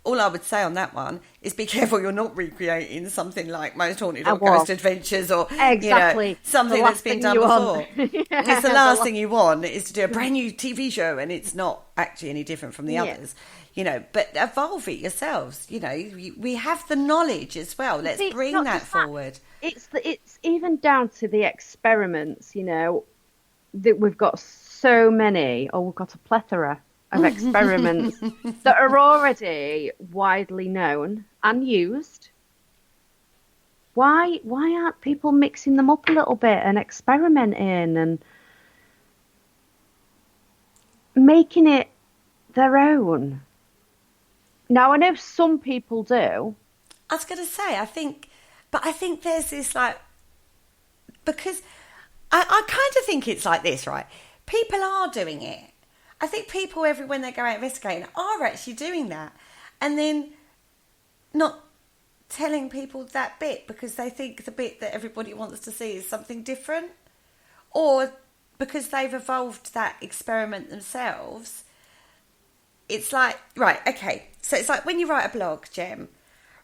[SPEAKER 4] all I would say on that one is be careful you're not recreating something like Most Haunted or
[SPEAKER 3] Well,
[SPEAKER 4] Ghost Adventures or
[SPEAKER 3] exactly
[SPEAKER 4] something that's been done before. It's the last thing you want is to do a brand new TV show and it's not actually any different from the others. But evolve it yourselves. We have the knowledge as well. Let's bring that forward.
[SPEAKER 3] It's even down to the experiments, that we've got so many, or we've got a plethora of experiments that are already widely known and used. Why aren't people mixing them up a little bit and experimenting and making it their own? Now, I know some people do.
[SPEAKER 4] I was going to say, I think there's this because I kind of think it's like this, right? People are doing it. I think people, when they go out investigating, are actually doing that. And then not telling people that bit because they think the bit that everybody wants to see is something different. Or because they've evolved that experiment themselves. It's like, right, okay. So it's like when you write a blog, Gem,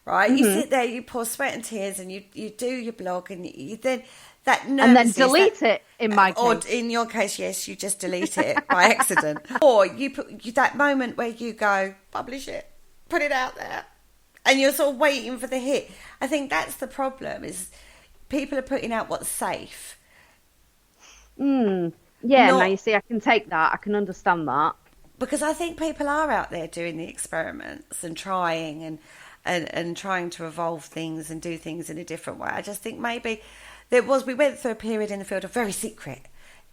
[SPEAKER 4] right? You sit there, you pour sweat and tears and you do your blog and you then... And then
[SPEAKER 3] delete it, in my case.
[SPEAKER 4] Or in your case, yes, you just delete it by accident. Or you put that moment where you go, publish it, put it out there. And you're sort of waiting for the hit. I think that's the problem, is people are putting out what's safe.
[SPEAKER 3] Yeah, now you see, I can take that. I can understand that.
[SPEAKER 4] Because I think people are out there doing the experiments and trying and trying to evolve things and do things in a different way. I just think maybe... we went through a period in the field of very secret.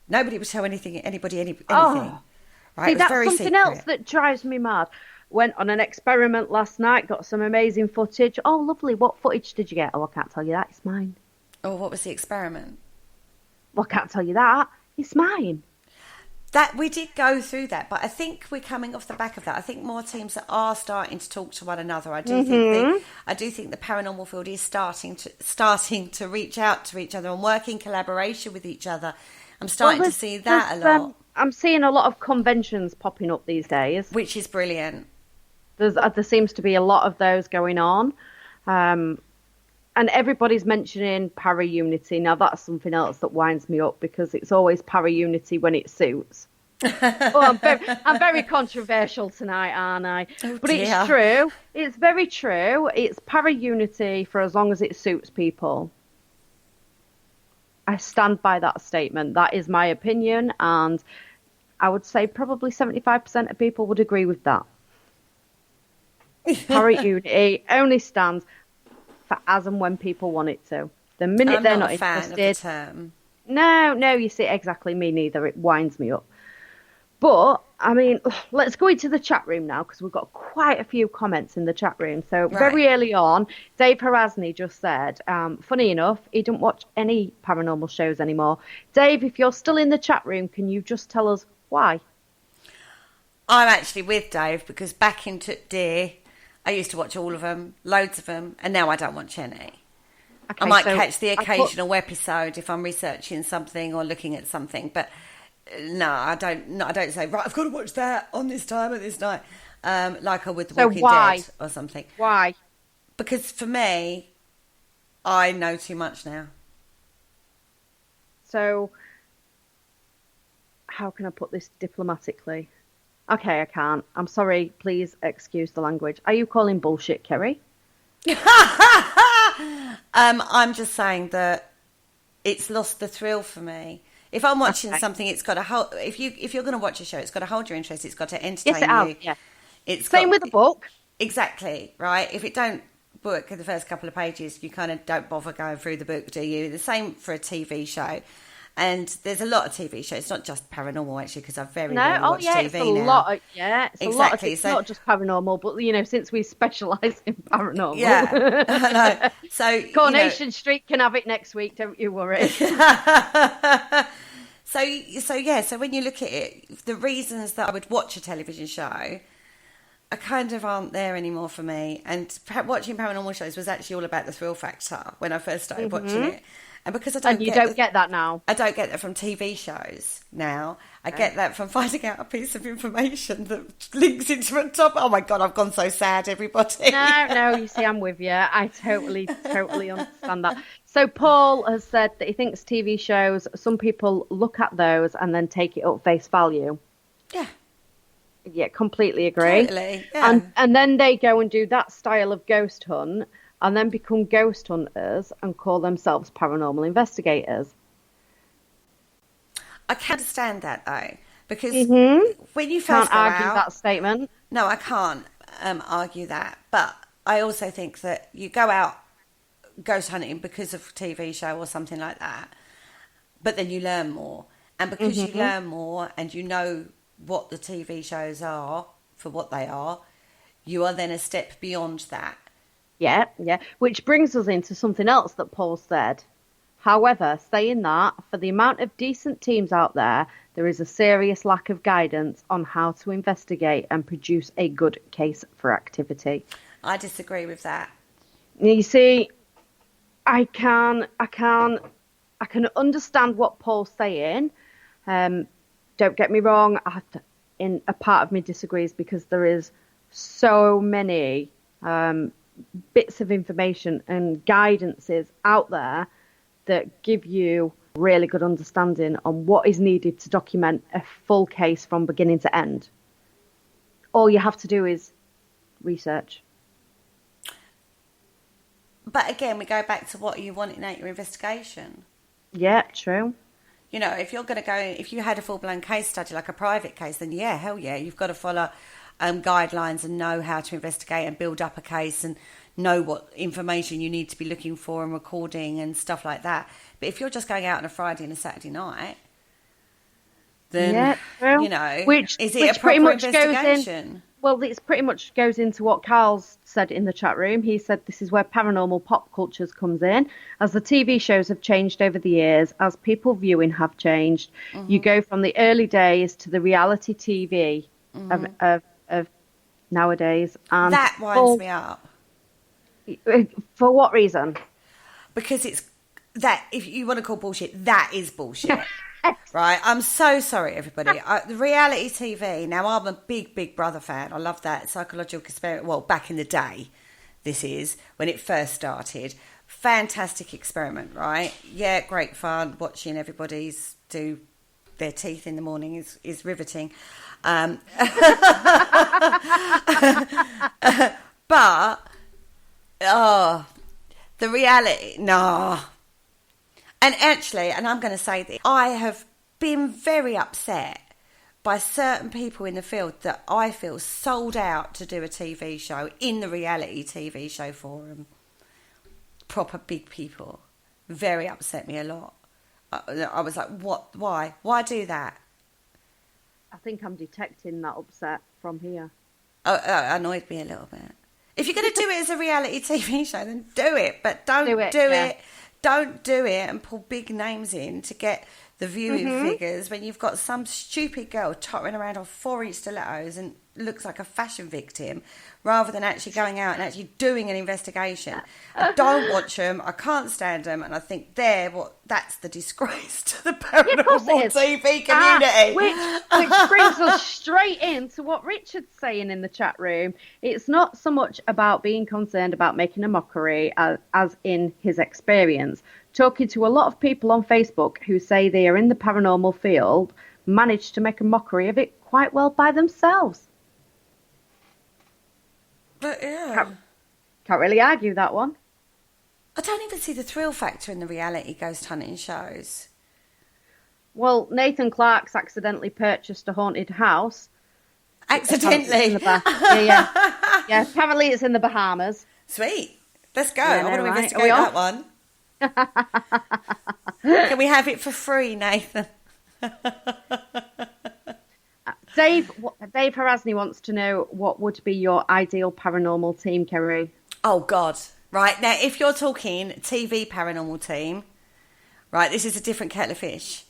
[SPEAKER 4] Nobody would tell anybody anything.
[SPEAKER 3] Oh.
[SPEAKER 4] Right?
[SPEAKER 3] See, that's something else that drives me mad. Went on an experiment last night, got some amazing footage. Oh, lovely. What footage did you get? Oh, I can't tell you that. It's mine.
[SPEAKER 4] Oh, what was the experiment?
[SPEAKER 3] Well, I can't tell you that. It's mine.
[SPEAKER 4] That we did go through that, but I think we're coming off the back of that. I think more teams are starting to talk to one another. I do think the paranormal field is starting to reach out to each other and work in collaboration with each other. I'm starting to see that a lot.
[SPEAKER 3] I'm seeing a lot of conventions popping up these days,
[SPEAKER 4] which is brilliant.
[SPEAKER 3] There seems to be a lot of those going on, and everybody's mentioning para-unity. Now that's something else that winds me up because it's always para-unity when it suits. I'm very controversial tonight, aren't I?
[SPEAKER 4] Oh,
[SPEAKER 3] but
[SPEAKER 4] dear.
[SPEAKER 3] It's true. It's very true. It's para-unity for as long as it suits people. I stand by that statement. That is my opinion, and I would say probably 75% of people would agree with that. Para-unity only stands for as and when people want it to. The minute they're not interested.
[SPEAKER 4] Of the term.
[SPEAKER 3] No, you see, exactly, me neither. It winds me up. But, I mean, let's go into the chat room now because we've got quite a few comments in the chat room. So very early on, Dave Harasny just said, funny enough, he didn't watch any paranormal shows anymore. Dave, if you're still in the chat room, can you just tell us why?
[SPEAKER 4] I'm actually with Dave because back in Deer, I used to watch all of them, loads of them, and now I don't watch any.
[SPEAKER 3] Okay,
[SPEAKER 4] I might catch the occasional episode if I'm researching something or looking at something, but no, I don't say, right, I've got to watch that on this time at this night, like I would The Walking Dead or something.
[SPEAKER 3] Why?
[SPEAKER 4] Because for me, I know too much now.
[SPEAKER 3] So, how can I put this diplomatically? Okay, I can't. I'm sorry. Please excuse the language. Are you calling bullshit, Kerry?
[SPEAKER 4] I'm just saying that it's lost the thrill for me. If I'm watching something, it's got to hold. If you're going to watch a show, it's got to hold your interest. It's got to entertain
[SPEAKER 3] yes, it has,
[SPEAKER 4] you.
[SPEAKER 3] Yeah.
[SPEAKER 4] It's
[SPEAKER 3] same with a book.
[SPEAKER 4] Exactly right. If it don't book the first couple of pages, you kind of don't bother going through the book, do you? The same for a TV show. And there's a lot of TV shows. It's not just paranormal, actually, because I very rarely watch TV
[SPEAKER 3] it's a
[SPEAKER 4] now.
[SPEAKER 3] lot. It's
[SPEAKER 4] exactly.
[SPEAKER 3] a lot. It's not just paranormal, but since we specialise in paranormal,
[SPEAKER 4] yeah, I know. So
[SPEAKER 3] Coronation Street can have it next week. Don't you worry.
[SPEAKER 4] So when you look at it, the reasons that I would watch a television show kind of aren't there anymore for me. And watching paranormal shows was actually all about the thrill factor when I first started watching it. And because I don't
[SPEAKER 3] get that now.
[SPEAKER 4] I don't get that from TV shows now. I get that from finding out a piece of information that links into a top. Oh my God, I've gone so sad, everybody.
[SPEAKER 3] No, you see, I'm with you. I totally understand that. So Paul has said that he thinks TV shows, some people look at those and then take it at face value.
[SPEAKER 4] Yeah.
[SPEAKER 3] Yeah, completely agree.
[SPEAKER 4] Totally, yeah.
[SPEAKER 3] And then they go and do that style of ghost hunt and then become ghost hunters and call themselves paranormal investigators.
[SPEAKER 4] I can understand that, though, because when you
[SPEAKER 3] can't
[SPEAKER 4] first go
[SPEAKER 3] argue
[SPEAKER 4] out...
[SPEAKER 3] that statement.
[SPEAKER 4] No, I can't argue that. But I also think that you go out ghost hunting because of a TV show or something like that, but then you learn more. And because you learn more and you know what the TV shows are for what they are, you are then a step beyond that.
[SPEAKER 3] Yeah. Which brings us into something else that Paul said. However, saying that, for the amount of decent teams out there, there is a serious lack of guidance on how to investigate and produce a good case for activity.
[SPEAKER 4] I disagree with that.
[SPEAKER 3] You see, I can understand what Paul's saying. Don't get me wrong. A part of me disagrees because there is so many bits of information and guidances out there that give you really good understanding on what is needed to document a full case from beginning to end. All you have to do is research.
[SPEAKER 4] But again, we go back to what you want in your investigation.
[SPEAKER 3] Yeah, true.
[SPEAKER 4] You know, if you're going to go, if you had a full-blown case study, like a private case, then yeah, hell yeah, you've got to follow guidelines and know how to investigate and build up a case and know what information you need to be looking for and recording and stuff like that. But if you're just going out on a Friday and a Saturday night, then, you know, is it a proper investigation?
[SPEAKER 3] Well, it pretty much goes into what Carl's said in the chat room. He said this is where paranormal pop cultures comes in. As the TV shows have changed over the years, as people viewing have changed, you go from the early days to the reality TV of nowadays. And
[SPEAKER 4] that winds me up.
[SPEAKER 3] For what reason?
[SPEAKER 4] Because it's that, if you want to call bullshit, that is bullshit. Right, I'm so sorry, everybody. The reality TV, now I'm a big Big Brother fan. I love that psychological experiment. Well, back in the day, this is, when it first started. Fantastic experiment, right? Yeah, great fun. Watching everybody's do their teeth in the morning is riveting. But, the reality, no. And actually, and I'm going to say this, I have been very upset by certain people in the field that I feel sold out to do a TV show in the reality TV show forum. Proper big people. Very upset me a lot. I was like, what? Why? Why do that?
[SPEAKER 3] I think I'm detecting that upset from here.
[SPEAKER 4] Oh, annoyed me a little bit. If you're going to do it as a reality TV show, then do it. But don't do it. Don't do it and pull big names in to get the viewing figures when you've got some stupid girl tottering around on 4-inch stilettos and looks like a fashion victim, rather than actually going out and actually doing an investigation. I don't watch them. I can't stand them. And I think that's the disgrace to the paranormal TV community.
[SPEAKER 3] Which brings us straight into what Richard's saying in the chat room. It's not so much about being concerned about making a mockery as in his experience. Talking to a lot of people on Facebook who say they are in the paranormal field, managed to make a mockery of it quite well by themselves.
[SPEAKER 4] But yeah.
[SPEAKER 3] Can't really argue that one.
[SPEAKER 4] I don't even see the thrill factor in the reality ghost hunting shows.
[SPEAKER 3] Well, Nathan Clark's accidentally purchased a haunted house.
[SPEAKER 4] Accidentally?
[SPEAKER 3] Yeah, apparently it's in the Bahamas.
[SPEAKER 4] Sweet. Let's go.
[SPEAKER 3] Yeah,
[SPEAKER 4] I want to investigate that one. Can we have it for free, Nathan?
[SPEAKER 3] Dave Harasny wants to know what would be your ideal paranormal team, Kerry.
[SPEAKER 4] Oh, God. Right, now, if you're talking TV paranormal team, right, this is a different kettle of fish.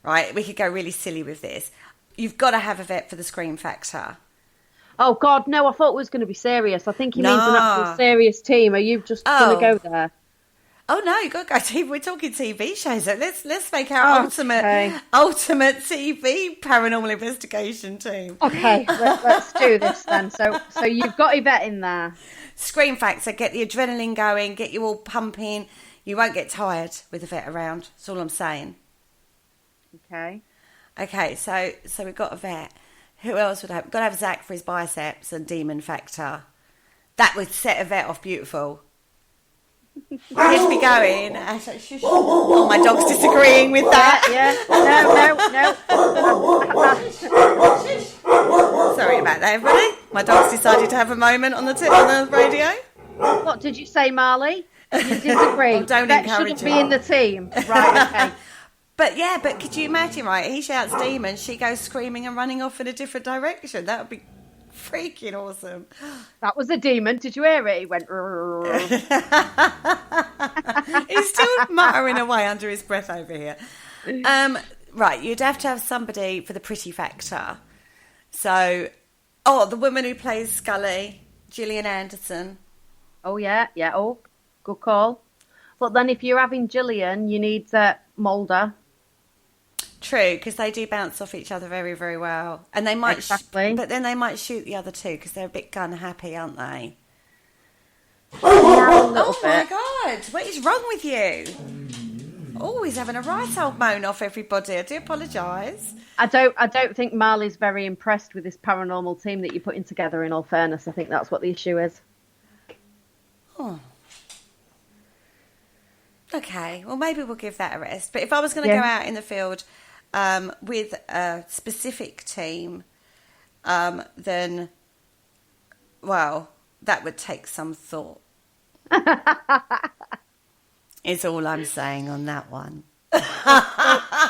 [SPEAKER 4] Right, we could go really silly with this. You've got to have a vet for the scream factor.
[SPEAKER 3] Oh, God, no, I thought it was going to be serious. I think he means an
[SPEAKER 4] No.
[SPEAKER 3] actual serious team. Are you just going to go there?
[SPEAKER 4] Oh no, you got to go TV. We're talking TV shows. So let's make our ultimate TV paranormal investigation team.
[SPEAKER 3] Okay, let's do this then. So you've got Yvette in there.
[SPEAKER 4] Scream factor, get the adrenaline going, get you all pumping. You won't get tired with Yvette around. That's all I'm saying.
[SPEAKER 3] Okay.
[SPEAKER 4] Okay, so we've got Yvette. Who else would have? We've got to have Zach for his biceps and demon factor. That would set Yvette off beautiful. He'd be going. Oh, my dog's disagreeing with that.
[SPEAKER 3] Yeah. No.
[SPEAKER 4] Sorry about that, everybody. My dog's decided to have a moment on the radio.
[SPEAKER 3] What did you say, Marley? You disagree?
[SPEAKER 4] Oh, don't
[SPEAKER 3] That
[SPEAKER 4] encourage
[SPEAKER 3] shouldn't be
[SPEAKER 4] him.
[SPEAKER 3] in the team. Right, okay.
[SPEAKER 4] But could you imagine, right? He shouts demon, she goes screaming and running off in a different direction. That would be freaking awesome.
[SPEAKER 3] That was a demon. Did you hear it? He went...
[SPEAKER 4] He's still muttering away under his breath over here. Right, you'd have to have somebody for the pretty factor. So, the woman who plays Scully, Gillian Anderson.
[SPEAKER 3] Oh, yeah. Oh, good call. But then if you're having Gillian, you need Mulder.
[SPEAKER 4] True, because they do bounce off each other very, very well. And they might...
[SPEAKER 3] Exactly.
[SPEAKER 4] But then they might shoot the other two, because they're a bit gun-happy, aren't they?
[SPEAKER 3] Yeah, a little
[SPEAKER 4] My
[SPEAKER 3] bit.
[SPEAKER 4] God, what is wrong with you? Oh, he's having a right old moan off everybody. I do apologise.
[SPEAKER 3] I don't think Marley's very impressed with this paranormal team that you're putting together, in all fairness. I think that's what the issue is.
[SPEAKER 4] Oh. Okay, well, maybe we'll give that a rest. But if I was going to go out in the field with a specific team, then, well, that would take some thought. Is all I'm saying on that one.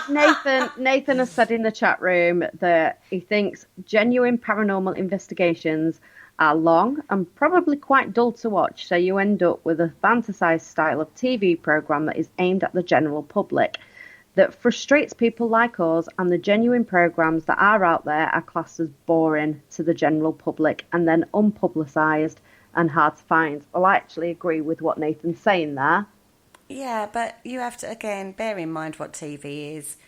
[SPEAKER 3] Nathan has said in the chat room that he thinks genuine paranormal investigations are long and probably quite dull to watch, so you end up with a fantasized style of TV program that is aimed at the general public that frustrates people like us, and the genuine programs that are out there are classed as boring to the general public and then unpublicized and hard to find. Well, I actually agree with what Nathan's saying there.
[SPEAKER 4] Yeah, but you have to, again, bear in mind what TV is.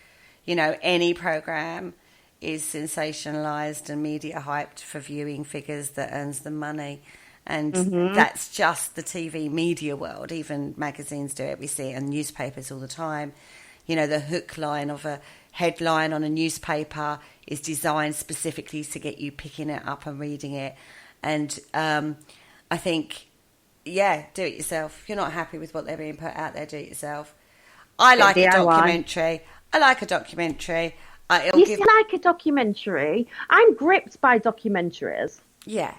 [SPEAKER 4] You know, any program is sensationalised and media hyped for viewing figures that earns them money. And that's just the TV media world. Even magazines do it. We see it in newspapers all the time. You know, the hook line of a headline on a newspaper is designed specifically to get you picking it up and reading it. And I think, yeah, do it yourself. If you're not happy with what they're being put out there, do it yourself. I like a documentary. I like a documentary.
[SPEAKER 3] Like a documentary? I'm gripped by documentaries.
[SPEAKER 4] Yeah.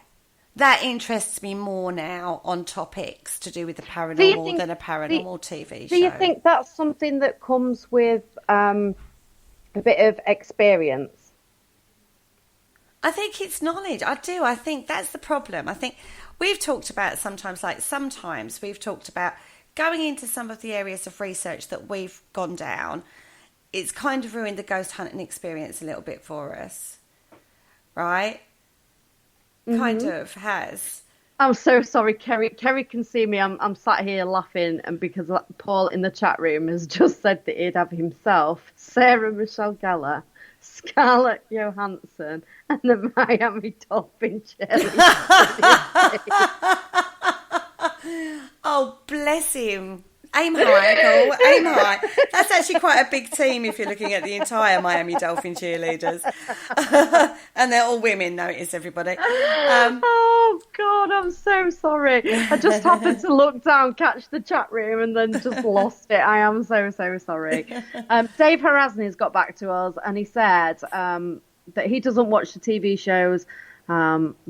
[SPEAKER 4] That interests me more now on topics to do with the paranormal than a paranormal TV show.
[SPEAKER 3] Do you think that's something that comes with a bit of experience?
[SPEAKER 4] I think it's knowledge. I do. I think that's the problem. I think we've talked about sometimes we've talked about going into some of the areas of research that we've gone down. It's kind of ruined the ghost hunting experience a little bit for us. Right? Kind of has.
[SPEAKER 3] I'm so sorry, Kerry. Kerry can see me. I'm sat here laughing, and because Paul in the chat room has just said that he'd have himself, Sarah Michelle Gellar, Scarlett Johansson, and the Miami Dolphin cheerleader.
[SPEAKER 4] Oh, bless him. Aim high, Paul. Aim high. That's actually quite a big team if you're looking at the entire Miami Dolphin cheerleaders. And they're all women, notice everybody.
[SPEAKER 3] Oh, God, I'm so sorry. I just happened to look down, catch the chat room, and then just lost it. I am so, so sorry. Dave Harasny's got back to us, and he said that he doesn't watch the TV shows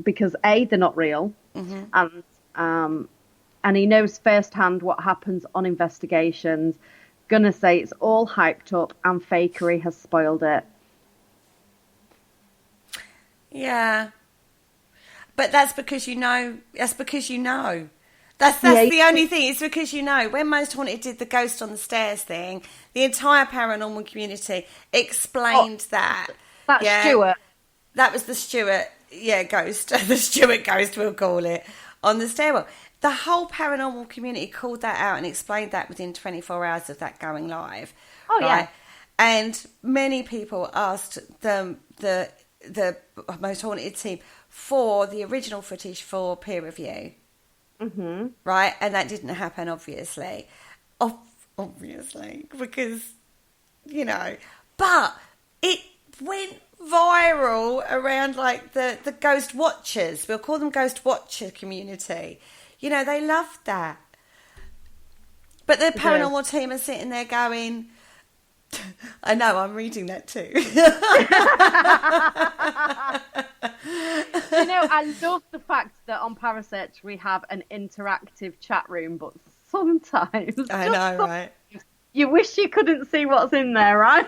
[SPEAKER 3] because, A, they're not real, and he knows firsthand what happens on investigations. Gonna say it's all hyped up and fakery has spoiled it.
[SPEAKER 4] Yeah. But that's because you know. That's the only thing. It's because you know. When Most Haunted did the ghost on the stairs thing, the entire paranormal community explained that.
[SPEAKER 3] That's Stuart.
[SPEAKER 4] That was the Stuart ghost, the Stuart ghost, we'll call it, on the stairwell. The whole paranormal community called that out and explained that within 24 hours of that going live.
[SPEAKER 3] Oh,
[SPEAKER 4] right?
[SPEAKER 3] yeah.
[SPEAKER 4] And many people asked the Most Haunted team for the original footage for peer review.
[SPEAKER 3] Mm-hmm.
[SPEAKER 4] Right? And that didn't happen, obviously. Obviously, because, but it went viral around like the ghost watchers. We'll call them ghost watcher community. They loved that. But the paranormal team are sitting there going, I know, I'm reading that too.
[SPEAKER 3] I love the fact that on Parasearch we have an interactive chat room, but sometimes
[SPEAKER 4] I know, right?
[SPEAKER 3] You wish you couldn't see what's in there, right?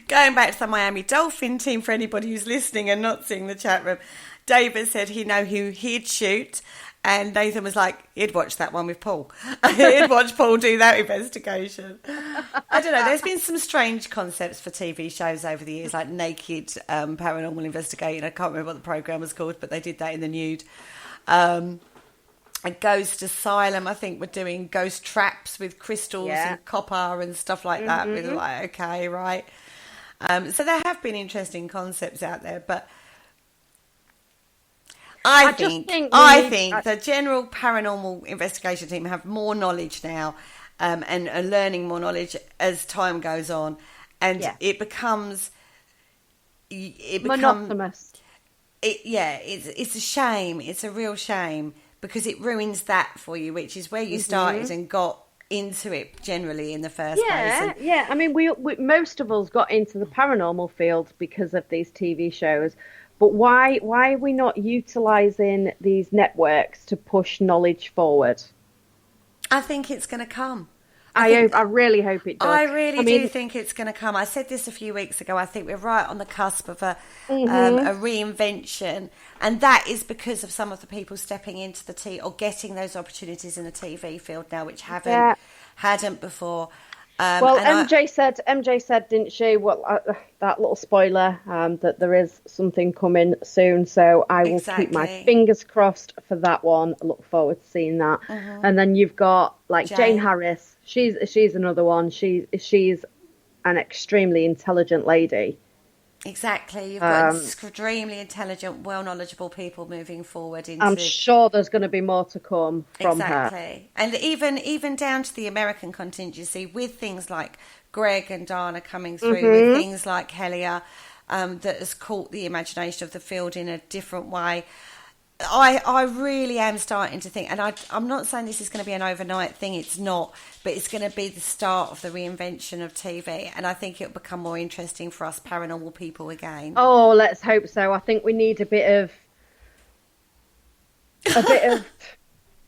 [SPEAKER 4] Going back to the Miami Dolphin team, for anybody who's listening and not seeing the chat room, David said he know who he'd shoot, and Nathan was like, he'd watch that one with Paul. He'd watch Paul do that investigation. I don't know, there's been some strange concepts for TV shows over the years, like Naked Paranormal Investigating. I can't remember what the programme was called, but they did that in the nude. A ghost asylum, I think, we're doing ghost traps with crystals and copper and stuff like that. With like, okay, right. So there have been interesting concepts out there, but I think the general paranormal investigation team have more knowledge now, and learning more knowledge as time goes on, and it becomes
[SPEAKER 3] monotonous.
[SPEAKER 4] It's a shame. It's a real shame. Because it ruins that for you, which is where you started and got into it generally in the first place.
[SPEAKER 3] Yeah. I mean, we most of us got into the paranormal field because of these TV shows. But why are we not utilising these networks to push knowledge forward?
[SPEAKER 4] I think it's going to come.
[SPEAKER 3] I really hope it does.
[SPEAKER 4] I really do think it's going to come. I said this a few weeks ago. I think we're right on the cusp of a reinvention, and that is because of some of the people stepping into the or getting those opportunities in the TV field now, which hadn't before.
[SPEAKER 3] MJ said, didn't she? That little spoiler that there is something coming soon. So I will keep my fingers crossed for that one. I look forward to seeing that. And then you've got like Jane Harris. She's another one. She's an extremely intelligent lady.
[SPEAKER 4] Exactly. You've got extremely intelligent, well-knowledgeable people moving forward.
[SPEAKER 3] I'm sure there's going to be more to come from her.
[SPEAKER 4] Exactly. And even down to the American contingency with things like Greg and Dana coming through, with things like Helia, that has caught the imagination of the field in a different way. I really am starting to think, and I'm not saying this is going to be an overnight thing, it's not, but it's going to be the start of the reinvention of TV, and I think it'll become more interesting for us paranormal people again.
[SPEAKER 3] Oh, let's hope so. I think we need a bit of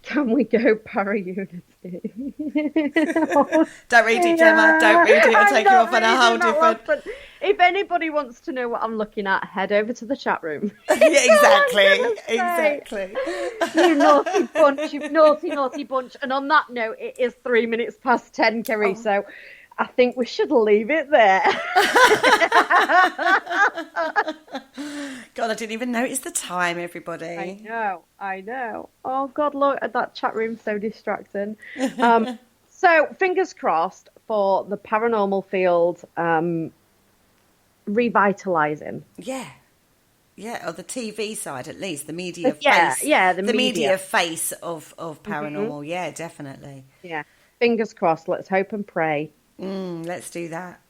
[SPEAKER 3] can we go para-unity?
[SPEAKER 4] Don't read it, Gemma. Don't read it. It'll take you off on a whole different...
[SPEAKER 3] If anybody wants to know what I'm looking at, head over to the chat room.
[SPEAKER 4] Exactly.
[SPEAKER 3] You naughty bunch, you naughty bunch. And on that note, it is 3 minutes past 10, Kerry, so I think we should leave it there.
[SPEAKER 4] God, I didn't even notice the time, everybody.
[SPEAKER 3] I know. Oh, God, look at that chat room, so distracting. So, fingers crossed for the paranormal field revitalising.
[SPEAKER 4] Yeah, or the TV side at least, the media face.
[SPEAKER 3] The
[SPEAKER 4] media face of paranormal. Yeah, definitely.
[SPEAKER 3] Yeah, fingers crossed. Let's hope and pray.
[SPEAKER 4] Let's do that.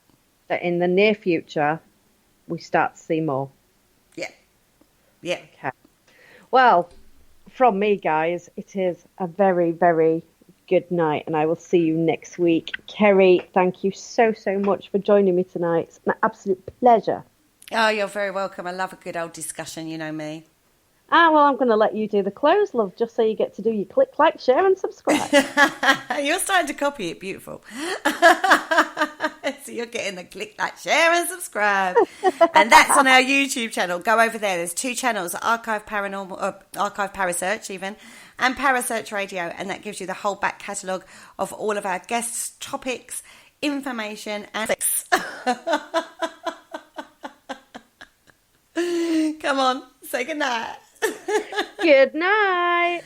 [SPEAKER 3] That in the near future, we start to see more.
[SPEAKER 4] Yeah.
[SPEAKER 3] Okay. Well, from me, guys, it is a very, very good night, and I will see you next week. Kerry, thank you so much for joining me tonight. It's an absolute pleasure.
[SPEAKER 4] Oh, you're very welcome. I love a good old discussion, you know me.
[SPEAKER 3] Well, I'm going to let you do the close, love, just so you get to do your click, like, share and subscribe.
[SPEAKER 4] You're starting to copy it. Beautiful. So you're getting the click, like, share and subscribe. And that's on our YouTube channel. Go over there. There's 2 channels, Archive Paranormal, Archive Parasearch even, and Parasearch Radio. And that gives you the whole back catalogue of all of our guests, topics, information, and Come on, say goodnight.
[SPEAKER 3] Good night.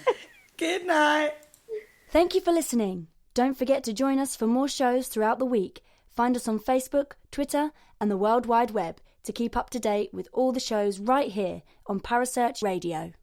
[SPEAKER 4] Good night.
[SPEAKER 5] Thank you for listening. Don't forget to join us for more shows throughout the week. Find us on Facebook, Twitter, and the World Wide Web to keep up to date with all the shows right here on Parasearch Radio.